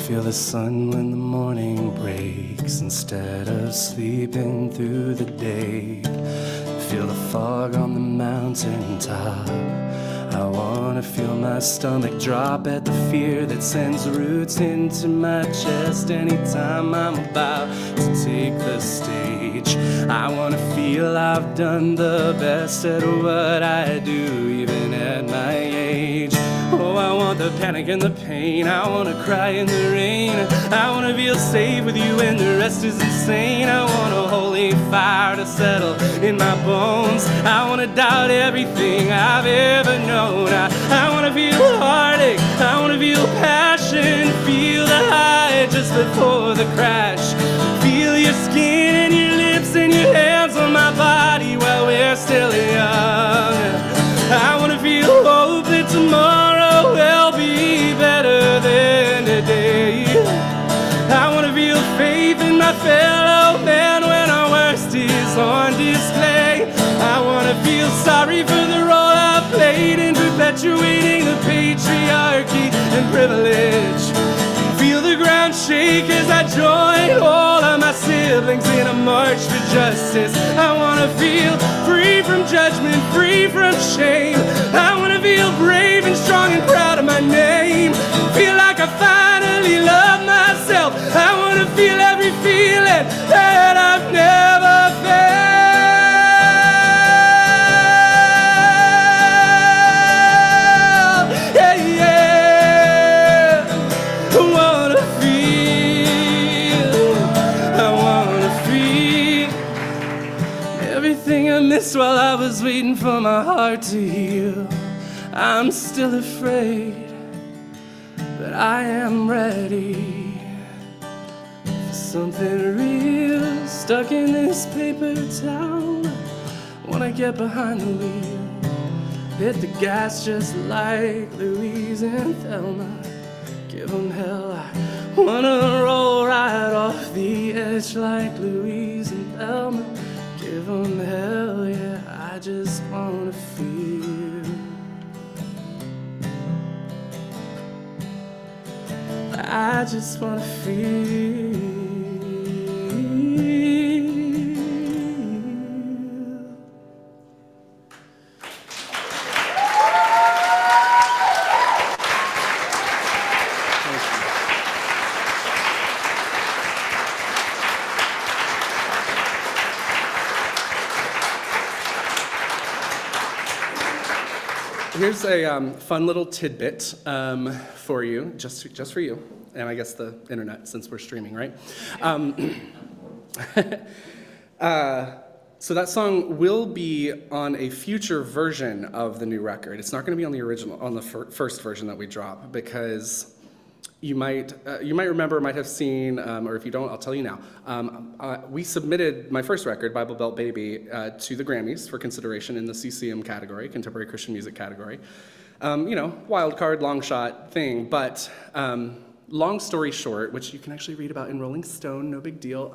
Feel the sun when the morning breaks instead of sleeping through the day. Feel the fog on the mountaintop. I wanna feel my stomach drop at the fear that sends roots into my chest anytime I'm about to take the stage. I wanna feel I've done the best at what I do, even at my age. Oh, I want the panic and the pain. I wanna cry in the rain. I wanna feel safe with you and the rest is insane. I want a holy fire to settle in my bones. I wanna doubt everything I've ever known. I wanna feel heartache. I wanna feel passion. Feel the high just before the crash. Feel your skin and your lips and your hands on my body while we're still young. I wanna feel hope that tomorrow will be better than today. I wanna feel faith in my fellow man when our worst is on display. I wanna feel sorry for the role I played in perpetuating the patriarchy and privilege. Feel the ground shake as I join all of my siblings in a march for justice. I wanna feel free from judgment, free from shame. I wanna feel brave and strong and proud of my name. Feel like I finally love myself. I wanna feel every feeling that I've never felt. While I was waiting for my heart to heal, I'm still afraid, but I am ready for something real. Stuck in this paper town, wanna get behind the wheel. Hit the gas just like Louise and Thelma. Give 'em hell, I wanna roll right off the edge like Louise and Thelma. Give 'em hell, yeah, I just wanna feel. I just wanna feel. Here's a fun little tidbit for you, just for you, and I guess the internet, since we're streaming, right? So that song will be on a future version of the new record. It's not going to be on the original, on the first version that we drop, because you might remember, might have seen, or if you don't, I'll tell you now. We submitted my first record, Bible Belt Baby, to the Grammys for consideration in the CCM category, Contemporary Christian Music category. You know, wild card, long shot thing, but long story short, which you can actually read about in Rolling Stone, no big deal.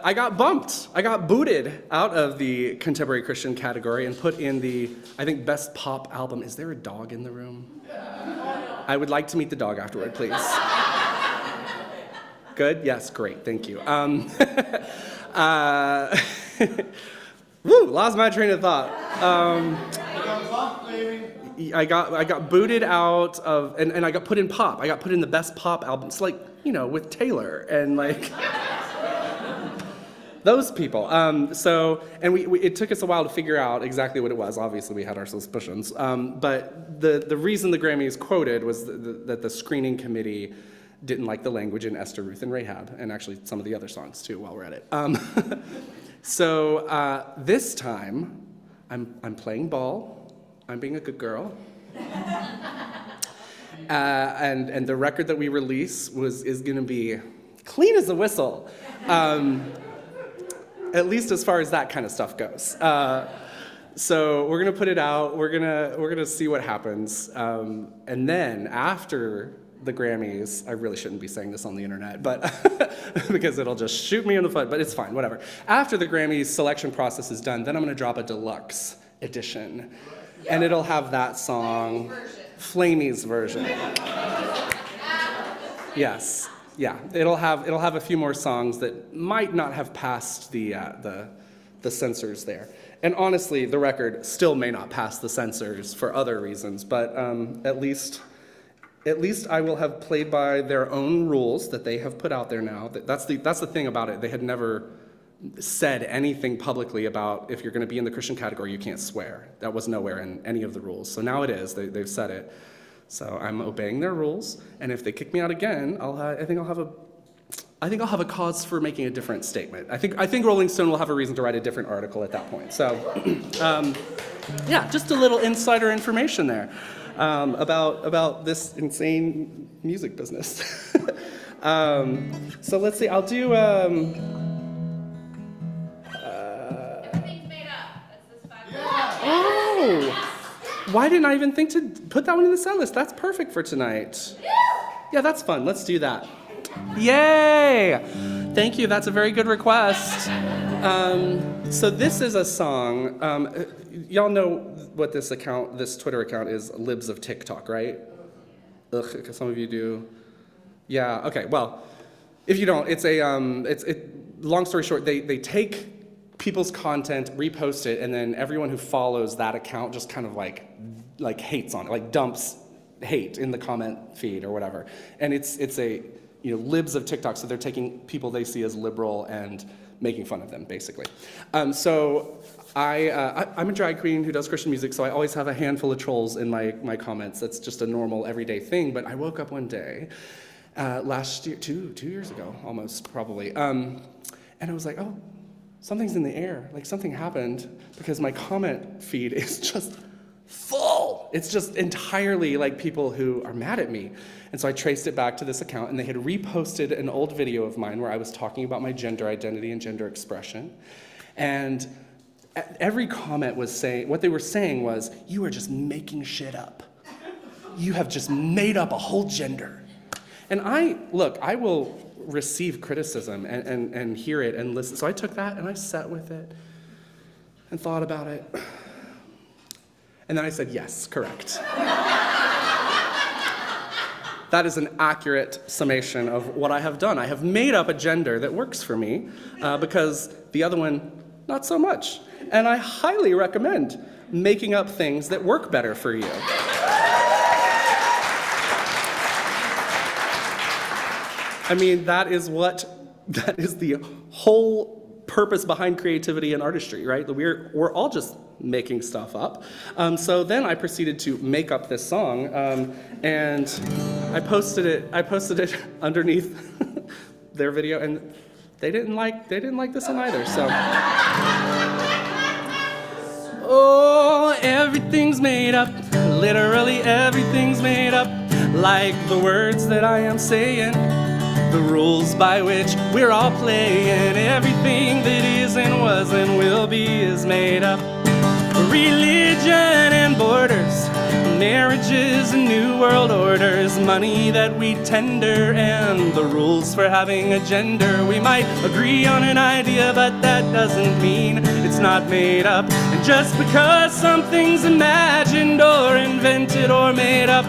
I got bumped. I got booted out of the Contemporary Christian category and put in the, I think, Best Pop Album. Is there a dog in the room? I would like to meet the dog afterward, please. Good? Yes, great, thank you. Woo, lost my train of thought. I got booted out of, and I got put in pop. I got put in the Best Pop Album. It's like, you know, with Taylor and like, those people. And it took us a while to figure out exactly what it was. Obviously, we had our suspicions. But the reason the Grammys quoted was that the screening committee didn't like the language in Esther, Ruth, and Rahab, and actually some of the other songs too, while we're at it. So this time, I'm playing ball. I'm being a good girl. And the record that we release is going to be clean as a whistle. At least as far as that kind of stuff goes. So we're gonna put it out. We're gonna see what happens. And then after the Grammys, I really shouldn't be saying this on the internet, but because it'll just shoot me in the foot. But it's fine, whatever. After the Grammys selection process is done, then I'm gonna drop a deluxe edition, and it'll have that song, Flamey's version. Yes. Yeah, it'll have a few more songs that might not have passed the censors there. And honestly, the record still may not pass the censors for other reasons, but at least I will have played by their own rules that they have put out there now. That's the thing about it. They had never said anything publicly about if you're going to be in the Christian category, you can't swear. That was nowhere in any of the rules. So now it is. They've said it. So I'm obeying their rules, and if they kick me out again, I think I'll have a cause for making a different statement. I think Rolling Stone will have a reason to write a different article at that point. So, yeah, just a little insider information there about this insane music business. So let's see. I'll do. Everything's made up. That's this 5 minutes. Oh. Why didn't I even think to put that one in the set list? That's perfect for tonight. Yeah, that's fun. Let's do that. Yay! Thank you. That's a very good request. So this is a song. Y'all know what this Twitter account is, Libs of TikTok, right? Ugh, some of you do. Yeah. Okay. Well, if you don't, it's a long story short, they take people's content, repost it, and then everyone who follows that account just kind of like hates on it, like dumps hate in the comment feed or whatever. And it's a, you know, libs of TikTok, so they're taking people they see as liberal and making fun of them, basically. So I'm a drag queen who does Christian music, so I always have a handful of trolls in my comments. That's just a normal, everyday thing. But I woke up one day, last year, two years ago, almost, probably, and I was like, oh, something's in the air. Like, something happened, because my comment feed is just full. It's just entirely like people who are mad at me. And so I traced it back to this account, and they had reposted an old video of mine where I was talking about my gender identity and gender expression. And every comment was saying, what they were saying was, you are just making shit up. You have just made up a whole gender. And I will receive criticism and hear it and listen. So I took that and I sat with it and thought about it. And then I said, yes, correct. That is an accurate summation of what I have done. I have made up a gender that works for me because the other one, not so much. And I highly recommend making up things that work better for you. I mean, that is the whole purpose behind creativity and artistry, right? We're all just making stuff up. So then I proceeded to make up this song, and I posted it underneath their video, and they didn't like this one either. So, oh, everything's made up. Literally everything's made up, like the words that I am saying. The rules by which we're all playing. Everything that is and was and will be is made up. Religion and borders, marriages and new world orders, money that we tender, and the rules for having a gender. We might agree on an idea, but that doesn't mean it's not made up. And just because something's imagined or invented or made up,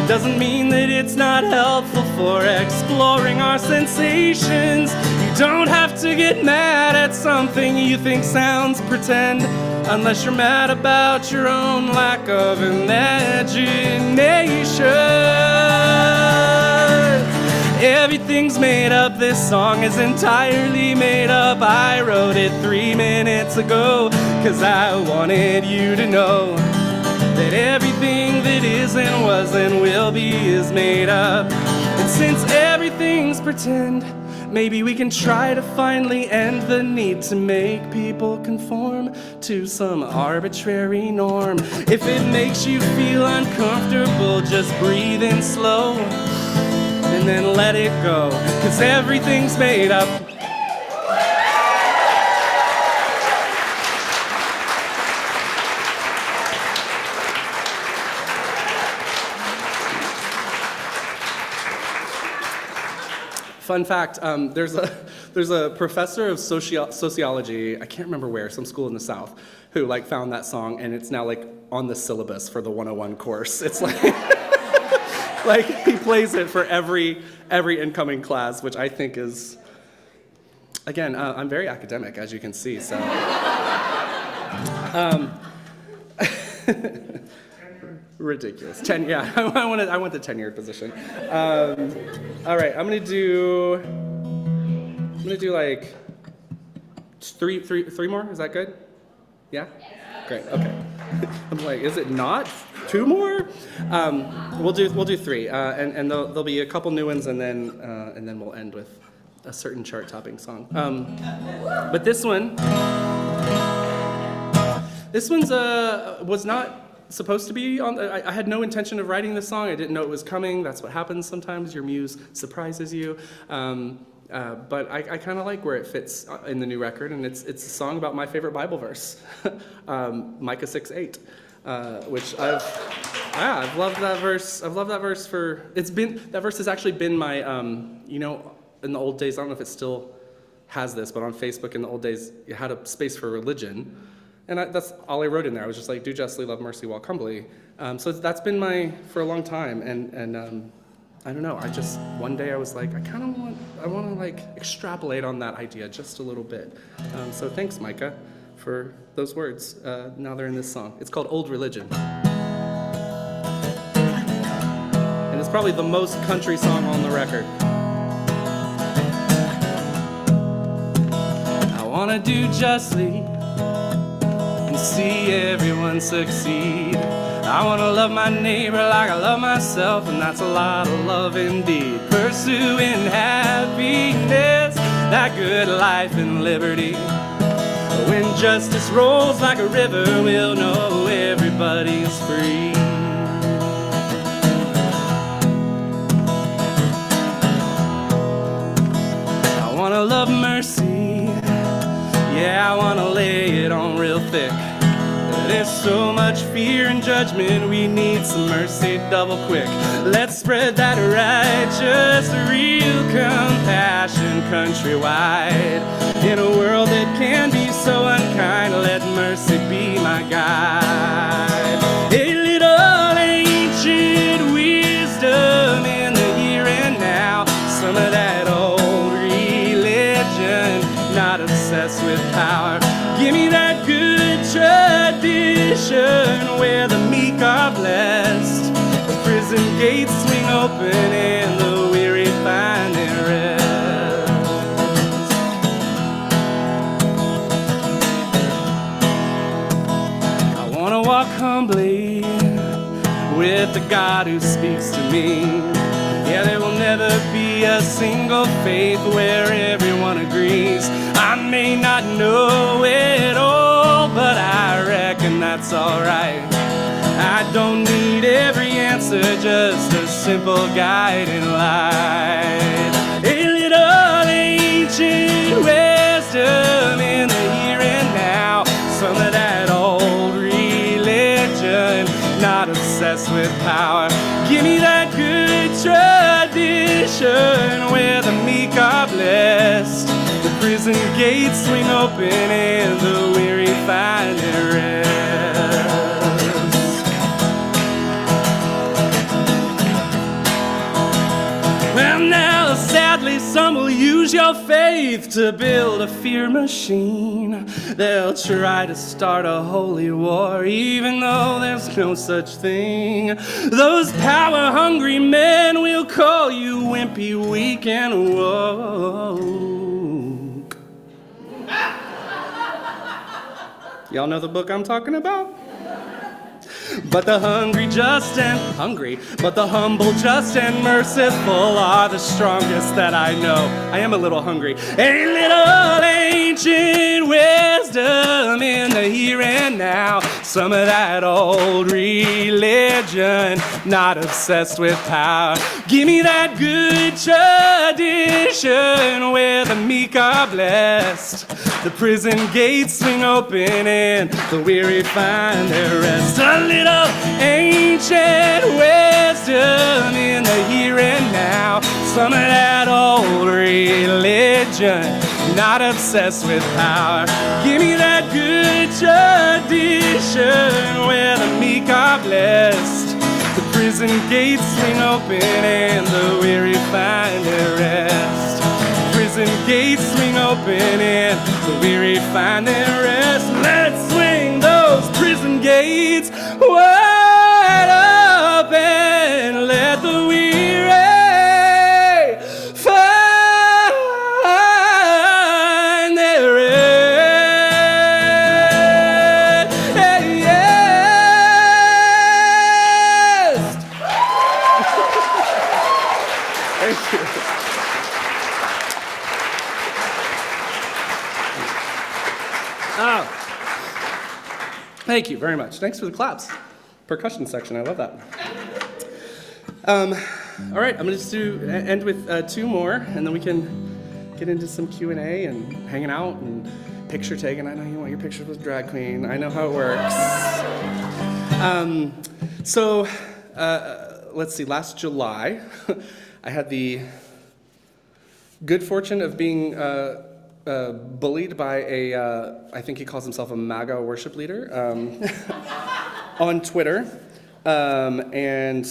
doesn't mean that it's not helpful for exploring our sensations. You don't have to get mad at something you think sounds pretend, unless you're mad about your own lack of imagination. Everything's made up, this song is entirely made up. I wrote it 3 minutes ago, 'cause I wanted you to know that everything that is and was and will be is made up. And since everything's pretend, maybe we can try to finally end the need to make people conform to some arbitrary norm. If it makes you feel uncomfortable, just breathe in slow and then let it go, 'cause everything's made up. Fun fact, there's a professor of sociology, I can't remember where, some school in the South, who found that song, and it's now on the syllabus for the 101 course. It's he plays it for every incoming class, which I think is, again, I'm very academic, as you can see, so. Ridiculous. Yeah, I want the tenured position. All right, I'm gonna do like three more. Is that good? Yeah? Great. Okay. I'm like, is it not 2 more? We'll do 3, and there'll be a couple new ones, and then we'll end with a certain chart-topping song. But this one's was not supposed to be on. I had no intention of writing this song. I didn't know it was coming. That's what happens sometimes. Your muse surprises you. But I kind of like where it fits in the new record, and it's a song about my favorite Bible verse, Micah 6:8, which I've loved that verse. I've loved that verse that verse has actually been my in the old days. I don't know if it still has this, but on Facebook in the old days, you had a space for religion. And that's all I wrote in there. I was just like, do justly, love mercy, walk humbly. So that's been for a long time. And I don't know, one day I was like, I want to extrapolate on that idea just a little bit. So thanks, Micah, for those words. Now they're in this song. It's called Old Religion. And it's probably the most country song on the record. I want to do justly, see everyone succeed. I want to love my neighbor like I love myself, and that's a lot of love indeed. Pursuing happiness, that good life and liberty. When justice rolls like a river, we'll know everybody's free. I want to love mercy. Yeah, I wanna lay it on real thick. There's so much fear and judgment, we need some mercy double quick. Let's spread that righteous, real compassion countrywide. In a world that can be so unkind, let mercy be my guide. A little ancient wisdom in the here and now. Some of that old religion, not obsessed with power. Give me that good tradition where the meek are blessed. The prison gates swing open and the weary find their rest. I wanna walk humbly with the God who speaks to me. Yeah, there will never be a single faith where everyone agrees. I may not know it all, but I reckon that's alright. I don't need every answer, just a simple guiding light. A little ancient wisdom in the here and now. Some of that old religion, not obsessed with power. Give me that good tradition where the meek are blessed. The prison gates swing open and the weary find their rest. Well, now sadly some will use your faith to build a fear machine. They'll try to start a holy war even though there's no such thing. Those power-hungry men will call you wimpy, weak, and woke. Y'all know the book I'm talking about? But the hungry, just and hungry, but the humble, just and merciful are the strongest that I know. I am a little hungry. A little ancient wisdom in the here and now. Some of that old religion, not obsessed with power. Give me that good tradition where the meek are blessed. The prison gates swing open and the weary find their rest. A little ancient wisdom in the here and now. Some of that old religion, not obsessed with power. Give me that good tradition where the meek are blessed. The prison gates swing open and the weary find their rest. Prison gates swing open and the weary find their rest. Let's swing those prison gates wide open. Let the weary find their rest. Thank you. Oh. Thank you very much. Thanks for the claps. Percussion section, I love that. All right, I'm gonna just end with two more, and then we can get into some Q&A and hanging out and picture taking. I know you want your pictures with drag queen. I know how it works. Let's see, last July, I had the good fortune of being bullied by I think he calls himself a MAGA worship leader on Twitter, and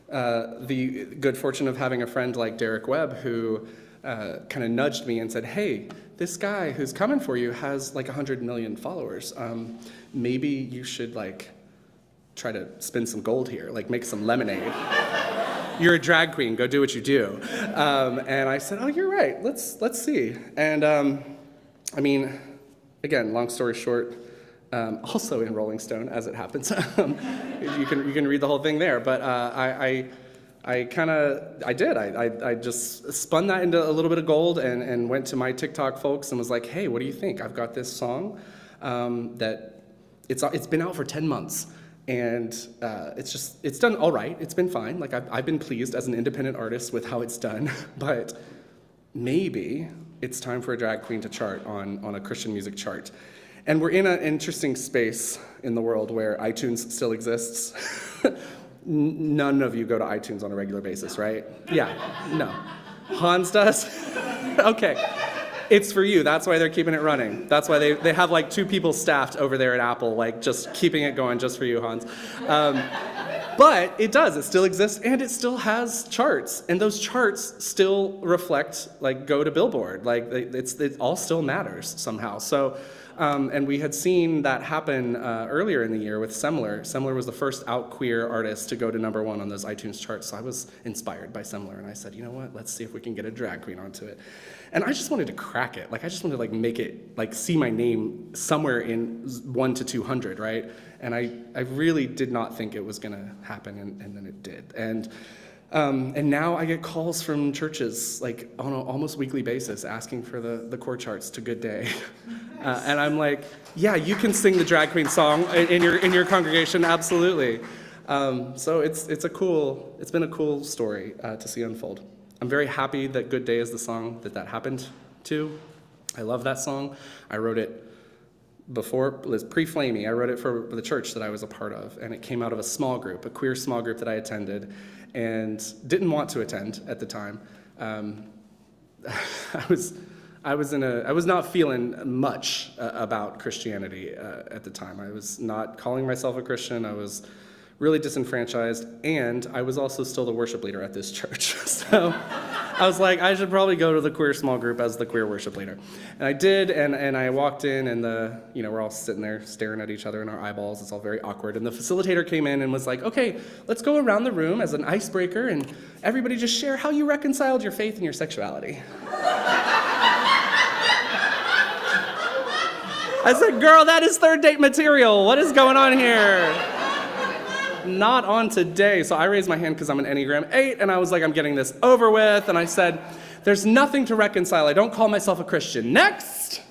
the good fortune of having a friend like Derek Webb who kind of nudged me and said, hey, this guy who's coming for you has like 100 million followers. Maybe you should like try to spin some gold here, like make some lemonade. You're a drag queen, go do what you do. And I said, oh, you're right, let's see. And I mean, again, long story short, also in Rolling Stone, as it happens. You can read the whole thing there, but I just spun that into a little bit of gold and went to my TikTok folks and was like, hey, what do you think? I've got this song that it's been out for 10 months. And it's done all right. It's been fine. Like I've been pleased as an independent artist with how it's done, but maybe it's time for a drag queen to chart on a Christian music chart. And we're in an interesting space in the world where iTunes still exists. None of you go to iTunes on a regular basis, right? Yeah, no. Hans does? Okay. It's for you. That's why they're keeping it running. That's why they have like 2 people staffed over there at Apple, like just keeping it going just for you, Hans. But it does. It still exists, and it still has charts. And those charts still reflect, like, go to Billboard. Like, it all still matters somehow. So, and we had seen that happen earlier in the year with Semler. Semler was the first out queer artist to go to #1 on those iTunes charts. So I was inspired by Semler, and I said, you know what? Let's see if we can get a drag queen onto it. And I just wanted to crack it. Like, I just wanted to, like, make it, like, see my name somewhere in 1 to 200, right? And I really did not think it was going to happen, and then it did. And now I get calls from churches, like, on an almost weekly basis, asking for the core charts to Good Day. And I'm like, yeah, you can sing the drag queen song in your congregation, absolutely. So it's been a cool story to see unfold. I'm very happy that Good Day is the song that happened to. I love that song. I wrote it pre-Flamey. I wrote it for the church that I was a part of, and it came out of a small group, a queer small group that I attended, and didn't want to attend at the time. I was not feeling much about Christianity at the time. I was not calling myself a Christian. I was really disenfranchised, and I was also still the worship leader at this church. So I was like, I should probably go to the queer small group as the queer worship leader. And I did, and I walked in, and we're all sitting there staring at each other in our eyeballs. It's all very awkward. And the facilitator came in and was like, okay, let's go around the room as an icebreaker, and everybody just share how you reconciled your faith and your sexuality. I said, girl, that is third date material. What is going on here? Not on today. So I raised my hand because I'm an Enneagram 8, and I was like, I'm getting this over with. And I said, there's nothing to reconcile. I don't call myself a Christian. Next!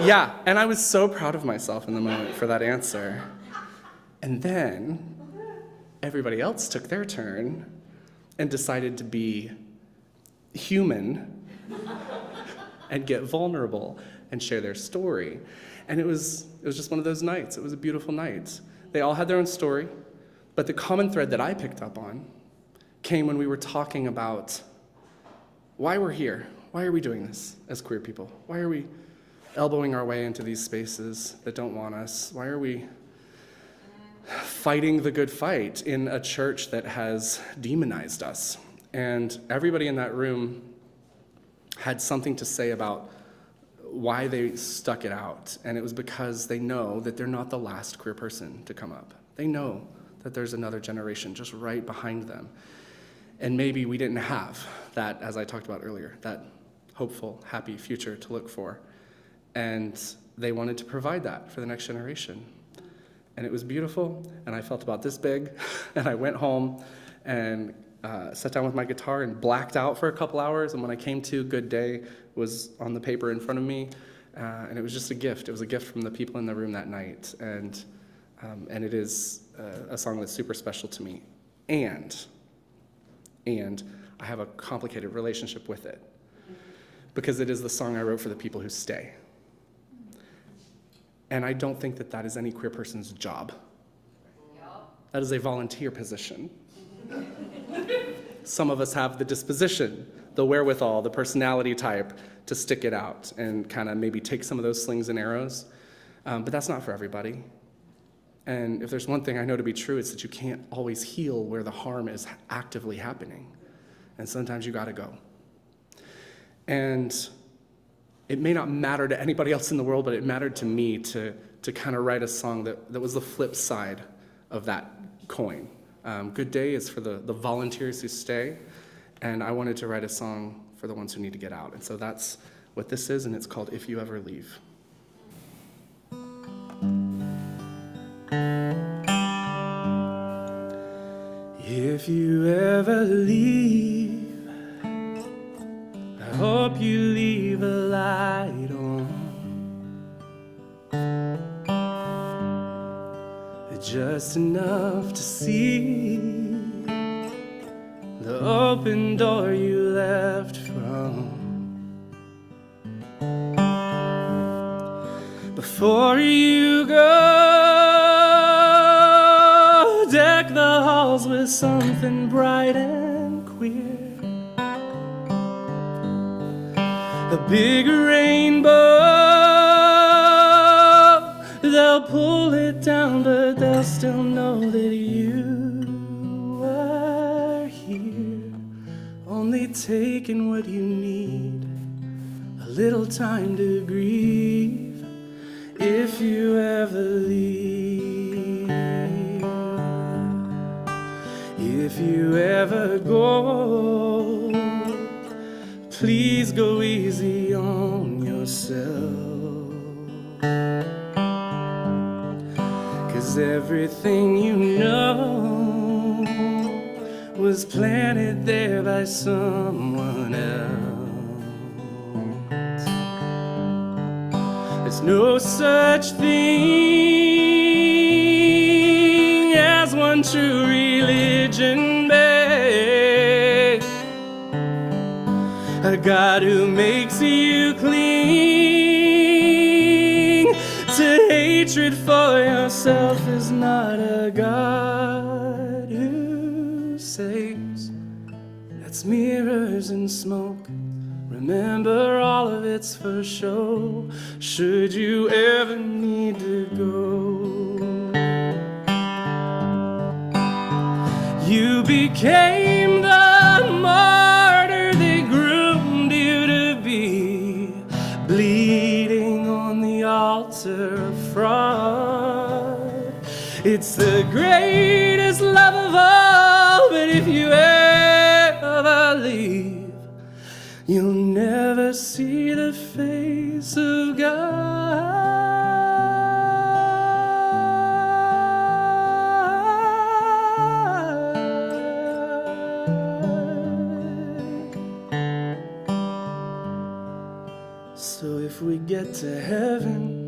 Yeah, and I was so proud of myself in the moment for that answer. And then everybody else took their turn and decided to be human and get vulnerable and share their story. And it was just one of those nights. It was a beautiful night. They all had their own story, but the common thread that I picked up on came when we were talking about why we're here. Why are we doing this as queer people? Why are we elbowing our way into these spaces that don't want us? Why are we fighting the good fight in a church that has demonized us? And everybody in that room had something to say about why they stuck it out. And it was because they know that they're not the last queer person to come up. They know that there's another generation just right behind them. And maybe we didn't have that, as I talked about earlier, that hopeful, happy future to look for. And they wanted to provide that for the next generation. And it was beautiful, and I felt about this big, and I went home and sat down with my guitar and blacked out for a couple hours, and when I came to, Good Day was on the paper in front of me, and it was just a gift. It was a gift from the people in the room that night, and it is a song that's super special to me. And I have a complicated relationship with it, because it is the song I wrote for the people who stay. And I don't think that is any queer person's job. That is a volunteer position. Some of us have the disposition, the wherewithal, the personality type to stick it out and kind of maybe take some of those slings and arrows. But that's not for everybody. And if there's one thing I know to be true, it's that you can't always heal where the harm is actively happening. And sometimes you gotta go. And it may not matter to anybody else in the world, but it mattered to me to kind of write a song that was the flip side of that coin. Good Day is for the volunteers who stay, and I wanted to write a song for the ones who need to get out. And so that's what this is, and it's called If You Ever Leave. If you ever leave, I hope you leave a light on, just enough to see the open door you left from. Before you go, deck the halls with something bright and queer. A big rainbow, they'll pull it down, but they'll still know that you are here. Only taking what you need, a little time to grieve. If you ever leave, if you ever go, please go easy on yourself. 'Cause everything you know was planted there by someone else. There's no such thing as one true religion, babe. A God who makes you cling to hatred for yourself is not a God who saves. That's mirrors and smoke. Remember, all of it's for show, should you ever need to go. You became the martyr they groomed you to be, bleeding on the altar of fraud. It's the greatest love of all, but if you ever leave, you'll never see the face of God. So if we get to heaven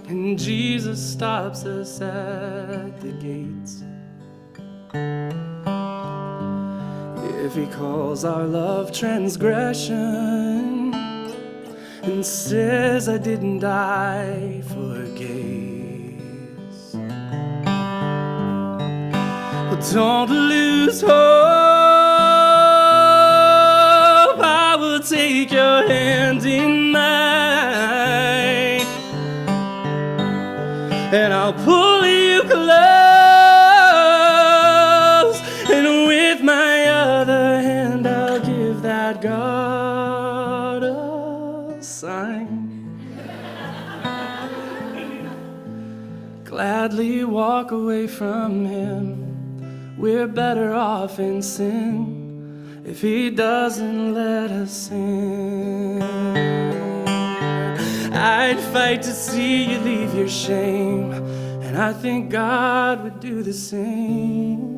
and Jesus stops us at the gates, if he calls our love transgression and says I didn't die for gays, well, don't lose hope. I will take your hand in mine and I'll pull you close. God a sign. Gladly walk away from him. We're better off in sin if he doesn't let us in. I'd fight to see you leave your shame, and I think God would do the same.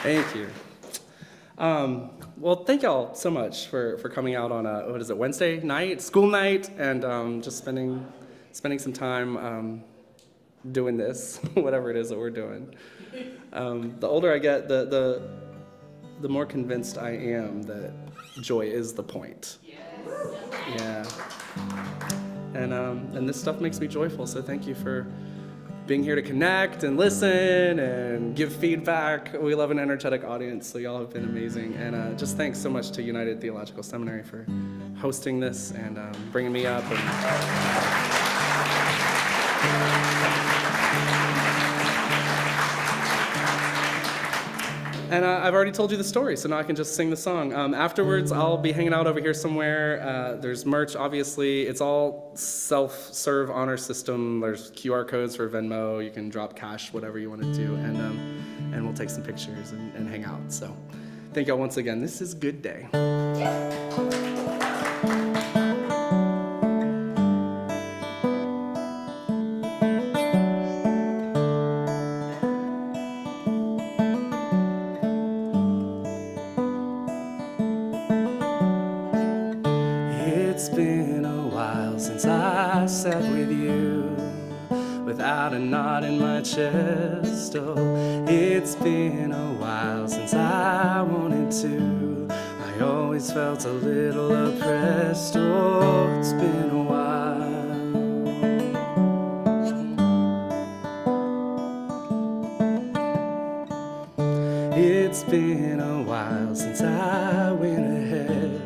Thank you. Well, thank y'all so much for coming out on a, what is it, Wednesday night, school night, and just spending some time doing this, whatever it is that we're doing. The older I get, the more convinced I am that joy is the point. Yeah. And this stuff makes me joyful, so thank you for being here to connect and listen and give feedback. We love an energetic audience, so y'all have been amazing. And just thanks so much to United Theological Seminary for hosting this and bringing me up. And I've already told you the story, so now I can just sing the song. Afterwards, I'll be hanging out over here somewhere. There's merch, obviously. It's all self-serve honor system. There's QR codes for Venmo. You can drop cash, whatever you want to do. And we'll take some pictures and hang out. So thank y'all once again. This is Good Day. It's been a while since I sat with you without a knot in my chest. Oh, it's been a while since I wanted to. I always felt a little oppressed. Oh, it's been a while. It's been a while since I went ahead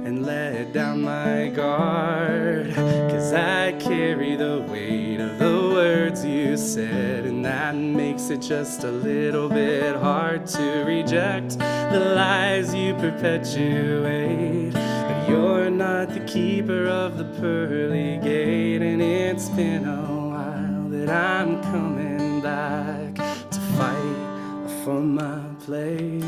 and let down my guard, 'cause I carry the weight of the words you said, and that makes it just a little bit hard to reject the lies you perpetuate. But you're not the keeper of the pearly gate, and it's been a while that I'm coming back to fight for my place.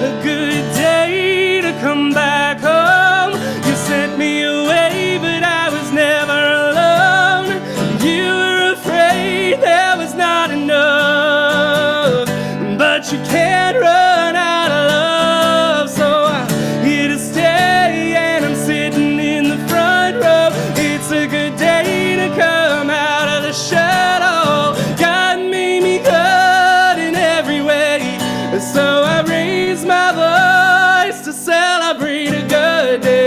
A good day to come back home. You sent me away, but I was never alone. You were afraid there was not enough, but you can't run out of love. So I'm here to stay, and I'm sitting in the front row. It's a good day to come out of the shadow. God made me good in every way, so I raise my voice to celebrate a good day.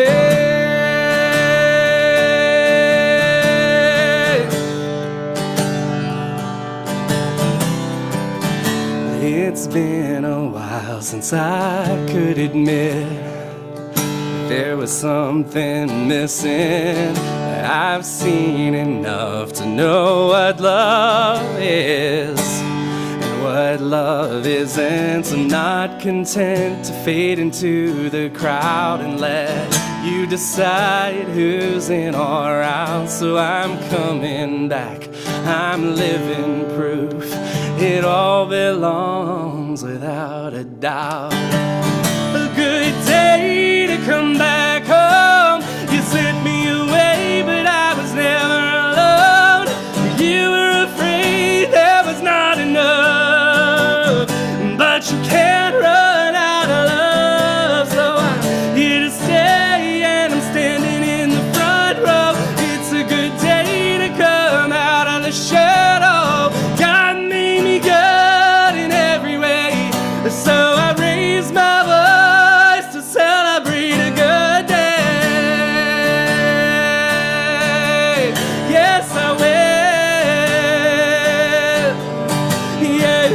It's been a while since I could admit there was something missing. But I've seen enough to know what love is and what love isn't. I'm not content to fade into the crowd and let you decide who's in or out. So I'm coming back, I'm living proof it all belongs without a doubt. A good day to come back home. You sent me away, but I was never alone. You were afraid there was not enough, but you can't run out of love. So I'm here to stay, and I'm standing in the front row. It's a good day to come out of the shadow. God made me good in every way, so I raise my voice to celebrate a good day. Yes, I will. Yeah.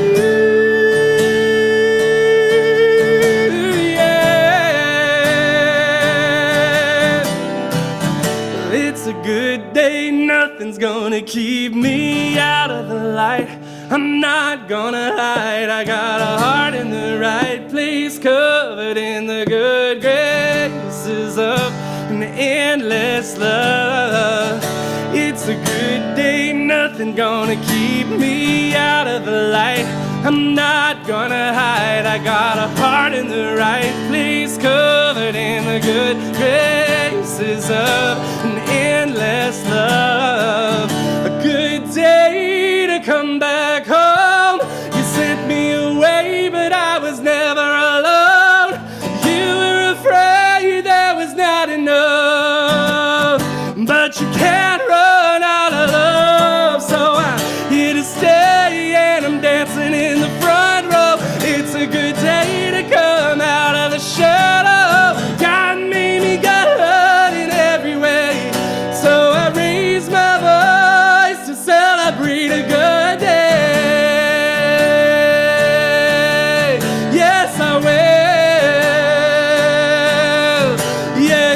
Yeah. It's a good day, nothing's gonna keep me out of the light. I'm not gonna hide, I got a heart in the right place, covered in the good graces of an endless love. It's a good day, nothing gonna keep me out of the light. I'm not gonna hide, I got a heart in the right place, covered in the good graces of an endless love. A good day to come back home. You sent me away, but I was never alone. You were afraid there was not enough, but you can't run out of love. So I'm here to stay, and I'm dancing in the front row. It's a good day to come out of the shadow. God made me good in every way, so I raise my voice to celebrate a good day. Yes, I will. Yeah.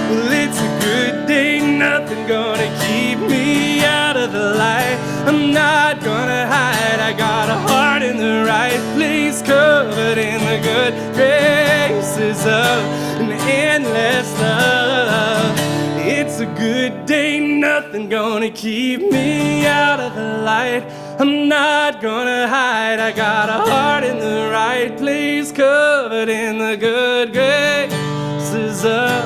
Well, it's a good day, nothing gonna keep me out of the light. I'm not gonna hide, I got a heart in the right place, covered in the good graces of an endless love. It's a good day, nothing gonna keep me out of the light. I'm not gonna hide, I got a heart in the right place, covered in the good graces of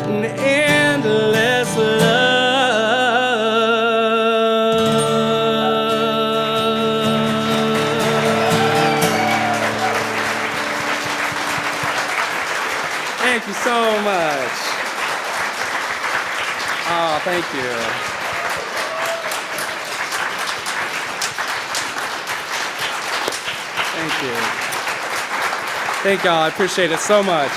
an endless love. Oh, thank you. Thank you. Thank y'all. I appreciate it so much.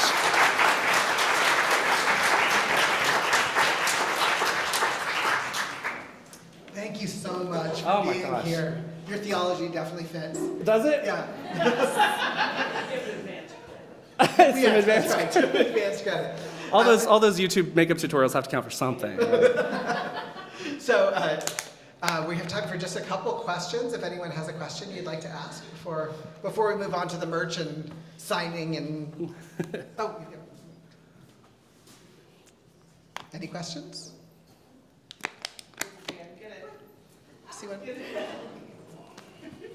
Thank you so much Oh for my being gosh. here. Your theology definitely fits. Does it? Yeah. It's some Yeah, advanced. that's right. Advanced credit. All those YouTube makeup tutorials have to count for something. So we have time for just a couple questions. If anyone has a question you'd like to ask before we move on to the merch and signing and oh, yeah. Any questions? See one?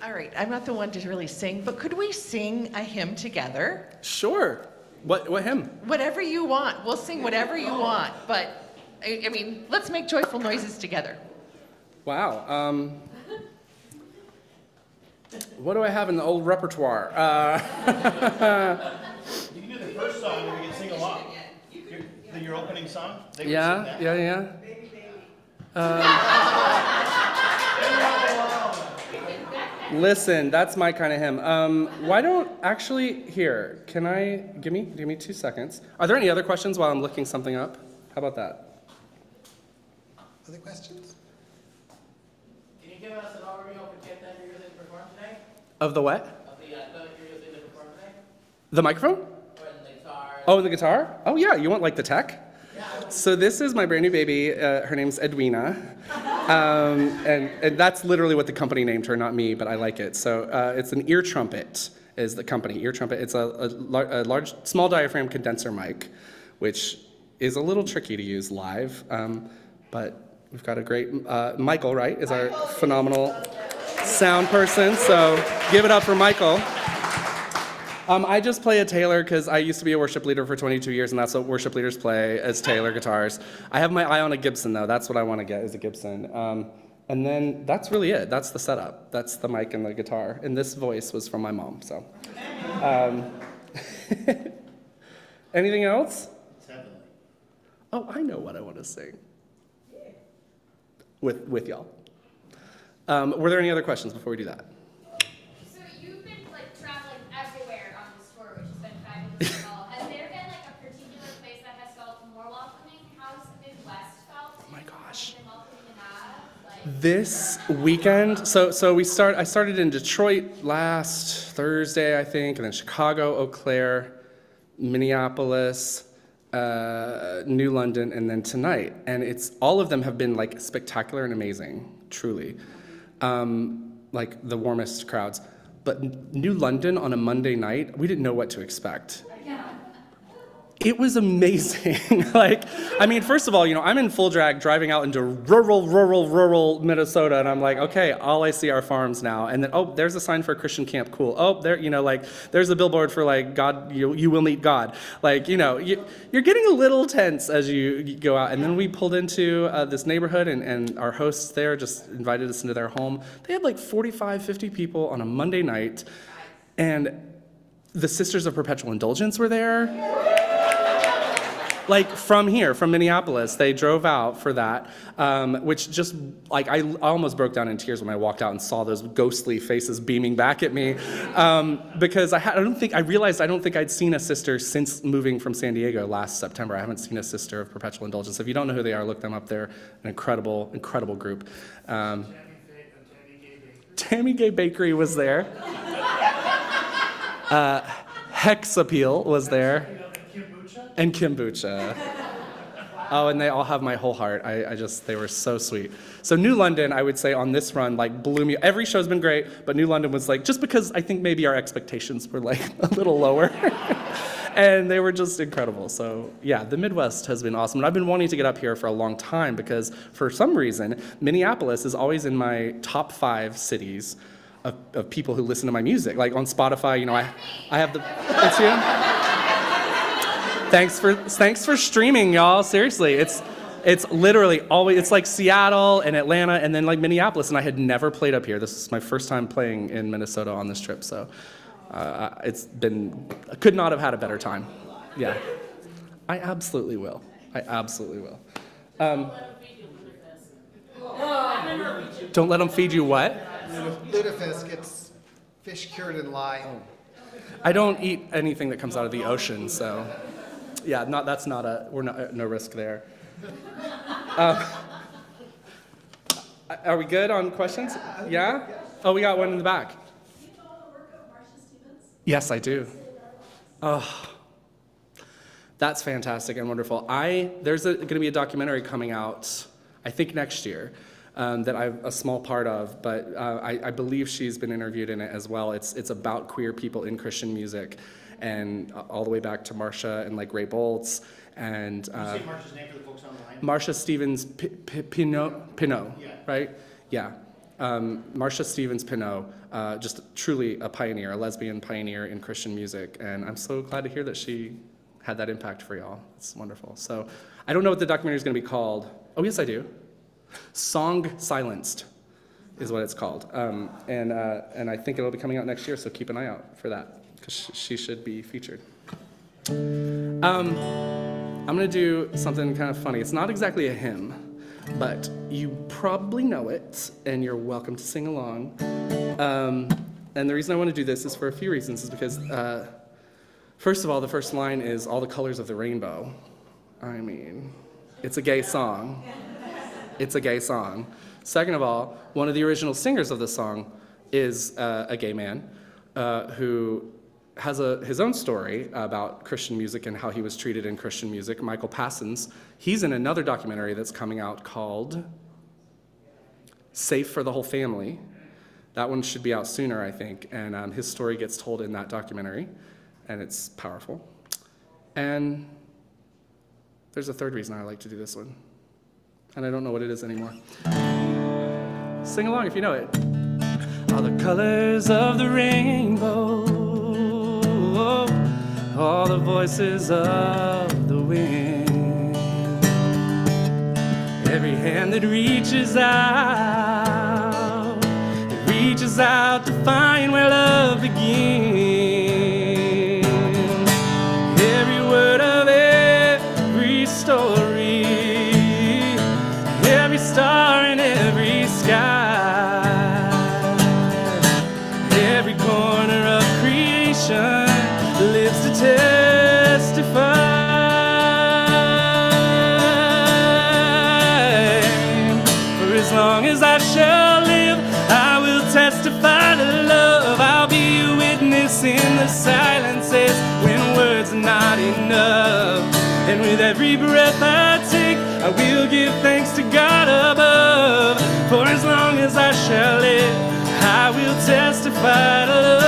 All right, I'm not the one to really sing, but could we sing a hymn together? Sure. What hymn? Whatever you want. We'll sing whatever you want, but I mean, let's make joyful noises together. Wow. What do I have in the old repertoire? You can do the first song where you can sing along. Your opening song. They would sing Yeah, that. yeah. Listen, that's my kind of hymn. Why don't actually here? Can I give me 2 seconds? Are there any other questions while I'm looking something up? How about that? Other questions? Can you give us an overview of the kit that you're using to perform today? Of the what? Of the equipment you're using to perform today? The microphone? Or the guitar? Oh, the guitar? Oh yeah, you want like the tech? So this is my brand new baby. Her name's Edwina, and that's literally what the company named her, not me, but I like it. So it's an ear trumpet, is the company. Ear trumpet. It's a large, small diaphragm condenser mic, which is a little tricky to use live, but we've got a great Michael, right? Is our phenomenal sound person. So give it up for Michael. I just play a Taylor because I used to be a worship leader for 22 years, and that's what worship leaders play, as Taylor guitars. I have my eye on a Gibson, though. That's what I want to get, is a Gibson. And then that's really it. That's the setup. That's the mic and the guitar. And this voice was from my mom, so. Anything else? Oh, I know what I want to sing. With y'all. Were there any other questions before we do that? So you've been like traveling everywhere on this tour, which has been fabulous as well. Has there been like a particular place that has felt more welcoming? How's the Midwest felt? Oh my gosh. Has it been welcoming enough? Like, This weekend, I started in Detroit last Thursday, I think, and then Chicago, Eau Claire, Minneapolis, New London, and then tonight. And all of them have been like spectacular and amazing, truly. Like the warmest crowds. But New London on a Monday night, we didn't know what to expect. It was amazing. First of all, I'm in full drag driving out into rural Minnesota, and I'm like, okay, all I see are farms now. And then, oh, there's a sign for a Christian camp, cool. Oh, there, there's a billboard for like God, you will meet God. You're getting a little tense as you go out. And then we pulled into this neighborhood, and our hosts there just invited us into their home. They had like 45, 50 people on a Monday night, and the Sisters of Perpetual Indulgence were there. From here, from Minneapolis, they drove out for that, which just, I almost broke down in tears when I walked out and saw those ghostly faces beaming back at me, because I don't think I'd seen a sister since moving from San Diego last September. I haven't seen a Sister of Perpetual Indulgence. If you don't know who they are, look them up. They're an incredible, incredible group. Tammy Gay Bakery was there. Hex Appeal was there. And kombucha. Oh, and they all have my whole heart. They were so sweet. So New London, I would say on this run, blew me. Every show's been great, but New London was just because I think maybe our expectations were a little lower. And they were just incredible. So yeah, the Midwest has been awesome. And I've been wanting to get up here for a long time because for some reason, Minneapolis is always in my top 5 cities of people who listen to my music. Like on Spotify, I have it's you. Thanks for streaming, y'all. Seriously, it's literally always, it's like Seattle and Atlanta and then Minneapolis, and I had never played up here. This is my first time playing in Minnesota on this trip, so I could not have had a better time. Yeah, I absolutely will. Don't let them feed you what? Lutefisk, it's fish cured in lye. I don't eat anything that comes out of the ocean, so yeah, we're not no risk there. Are we good on questions? Yeah? Oh, we got one in the back. Yes, I do. Oh, that's fantastic and wonderful. There's going to be a documentary coming out, I think next year, that I'm a small part of, but I believe she's been interviewed in it as well. It's about queer people in Christian music, and all the way back to Marsha and like Ray Boltz and Can you say Marsha's name for the folks on the line? Marsha Stevens Pinot, Yeah. right? Yeah. Marsha Stevens Pinot, just truly a pioneer, a lesbian pioneer in Christian music, and I'm so glad to hear that she had that impact for y'all. It's wonderful. So I don't know what the documentary is going to be called. Oh, yes, I do. Song Silenced is what it's called, and I think it'll be coming out next year. So keep an eye out for that because she should be featured. I'm gonna do something kind of funny. It's not exactly a hymn, but you probably know it, and you're welcome to sing along. And the reason I want to do this is for a few reasons. Is because first of all, the first line is "All the colors of the rainbow." I mean, it's a gay song. It's a gay song. Second of all, one of the original singers of the song is a gay man who has his own story about Christian music and how he was treated in Christian music, Michael Passons. He's in another documentary that's coming out called Safe for the Whole Family. That one should be out sooner, I think, and his story gets told in that documentary, and it's powerful. And there's a third reason I like to do this one, and I don't know what it is anymore. Sing along if you know it. All the colors of the rainbow, all the voices of the wind, every hand that reaches out, it reaches out to find where love begins. Every word of every story, every star in every sky, every corner of creation lives to testify. For as long as I shall live, I will testify to love. I'll be a witness in the silences when words are not enough. And with every breath I take, I will give thanks to God above. For as long as I shall live, I will testify to love.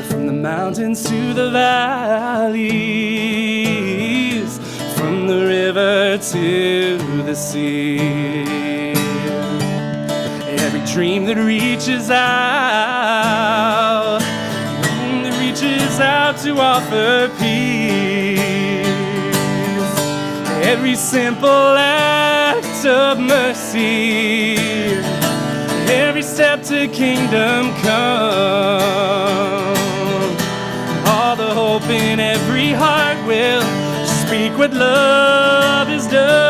From the mountains to the valleys, from the river to the sea, every dream that reaches out to offer peace, every simple act of mercy, every step to kingdom come, all the hope in every heart will speak what love has done.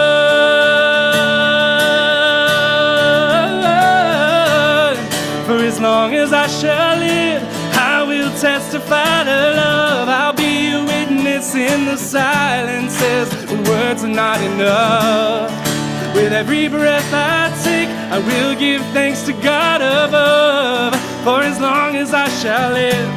For as long as I shall live, I will testify to love. I'll be a witness in the silences when words are not enough. With every breath I take, I will give thanks to God above. For as long as I shall live,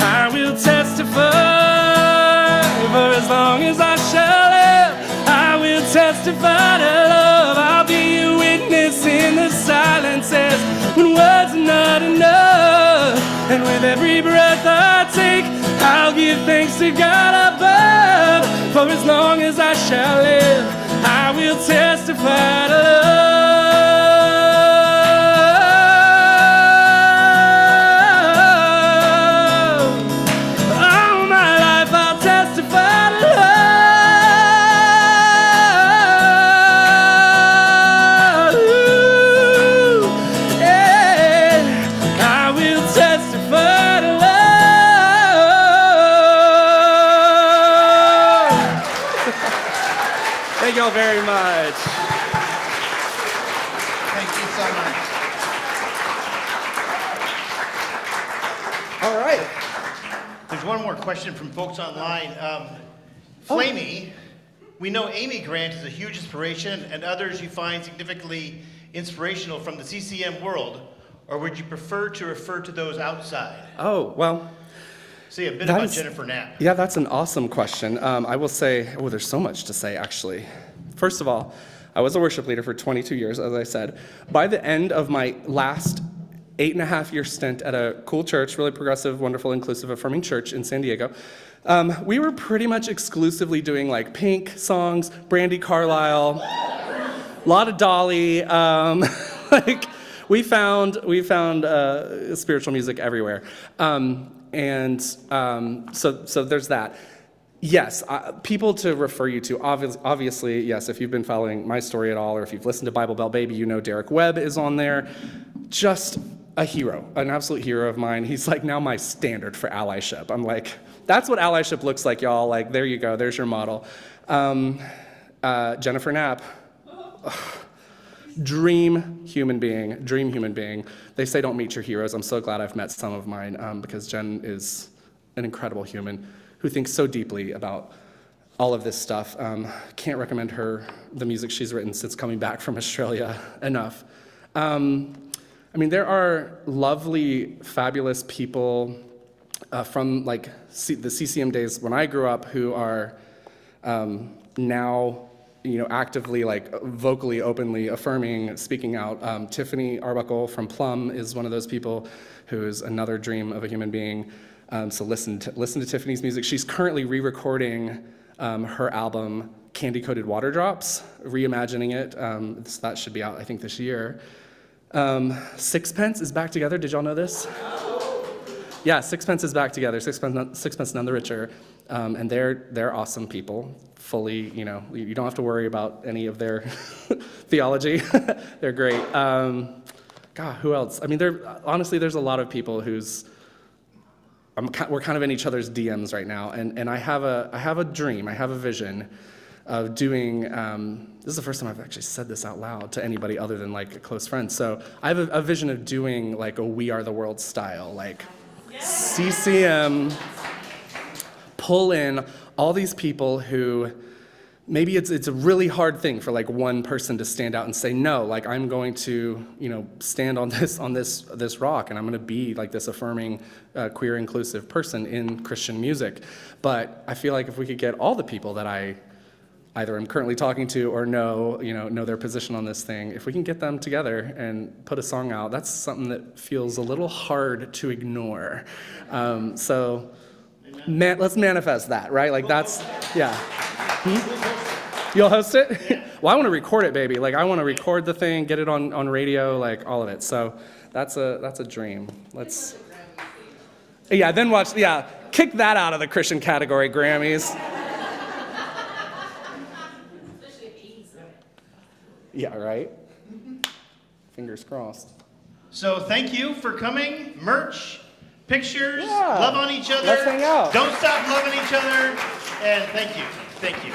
I will testify. For as long as I shall live, I will testify to love. I'll be a witness in the silences when words are not enough. And with every breath I take, I'll give thanks to God above. For as long as I shall live, I will testify to love. All my life I'll testify to love. Ooh, yeah. I will testify to love. Thank y'all very much. Thank you so much. All right. There's one more question from folks online. Flamey, we know Amy Grant is a huge inspiration, and others you find significantly inspirational from the CCM world, or would you prefer to refer to those outside? Oh, well. Say a bit about Jennifer Knapp. Yeah, that's an awesome question. I will say, there's so much to say, actually. First of all, I was a worship leader for 22 years, as I said. By the end of my last 8.5-year stint at a cool church, really progressive, wonderful, inclusive, affirming church in San Diego, we were pretty much exclusively doing like Pink songs, Brandi Carlile, a lot of Dolly. Like we found spiritual music everywhere. So there's that. Yes, people to refer you to, obviously, yes, if you've been following my story at all, or if you've listened to Bible Bell Baby, you know Derek Webb is on there. Just a hero, an absolute hero of mine. He's like now my standard for allyship. I'm like, that's what allyship looks like, y'all. Like, there you go, there's your model. Jennifer Knapp. Dream human being. They say don't meet your heroes. I'm so glad I've met some of mine because Jen is an incredible human who thinks so deeply about all of this stuff. Can't recommend her the music she's written since coming back from Australia enough. I mean, there are lovely, fabulous people from like the CCM days when I grew up who are now, actively, like vocally, openly affirming, speaking out. Tiffany Arbuckle from Plum is one of those people who is another dream of a human being. So listen to Tiffany's music. She's currently re-recording her album Candy Coated Water Drops, reimagining it. So that should be out, I think, this year. Sixpence is back together. Did y'all know this? Yeah, Sixpence is back together. Sixpence None the Richer, and they're awesome people. Fully, you don't have to worry about any of their theology. They're great. God, who else? I mean, honestly, there's a lot of people we're kind of in each other's DMs right now, and I have a dream, I have a vision of doing, this is the first time I've actually said this out loud to anybody other than like a close friend, so I have a vision of doing like a We Are the World style, like CCM, pull in all these people who, maybe it's a really hard thing for like one person to stand out and say, no, like I'm going to, stand on this rock, and I'm going to be like this affirming, queer, inclusive person in Christian music. But I feel like if we could get all the people that I either am currently talking to or know their position on this thing, if we can get them together and put a song out, that's something that feels a little hard to ignore. So let's manifest that, right? Like that's, yeah. You'll host it? Well, I want to record it, baby. Like I want to record the thing, get it on radio, like all of it. So that's a dream. Kick that out of the Christian category, Grammys. Yeah, right? Fingers crossed. So thank you for coming. Merch, pictures, Yeah. love on each other. Let's hang out. Don't stop loving each other. And thank you. Thank you.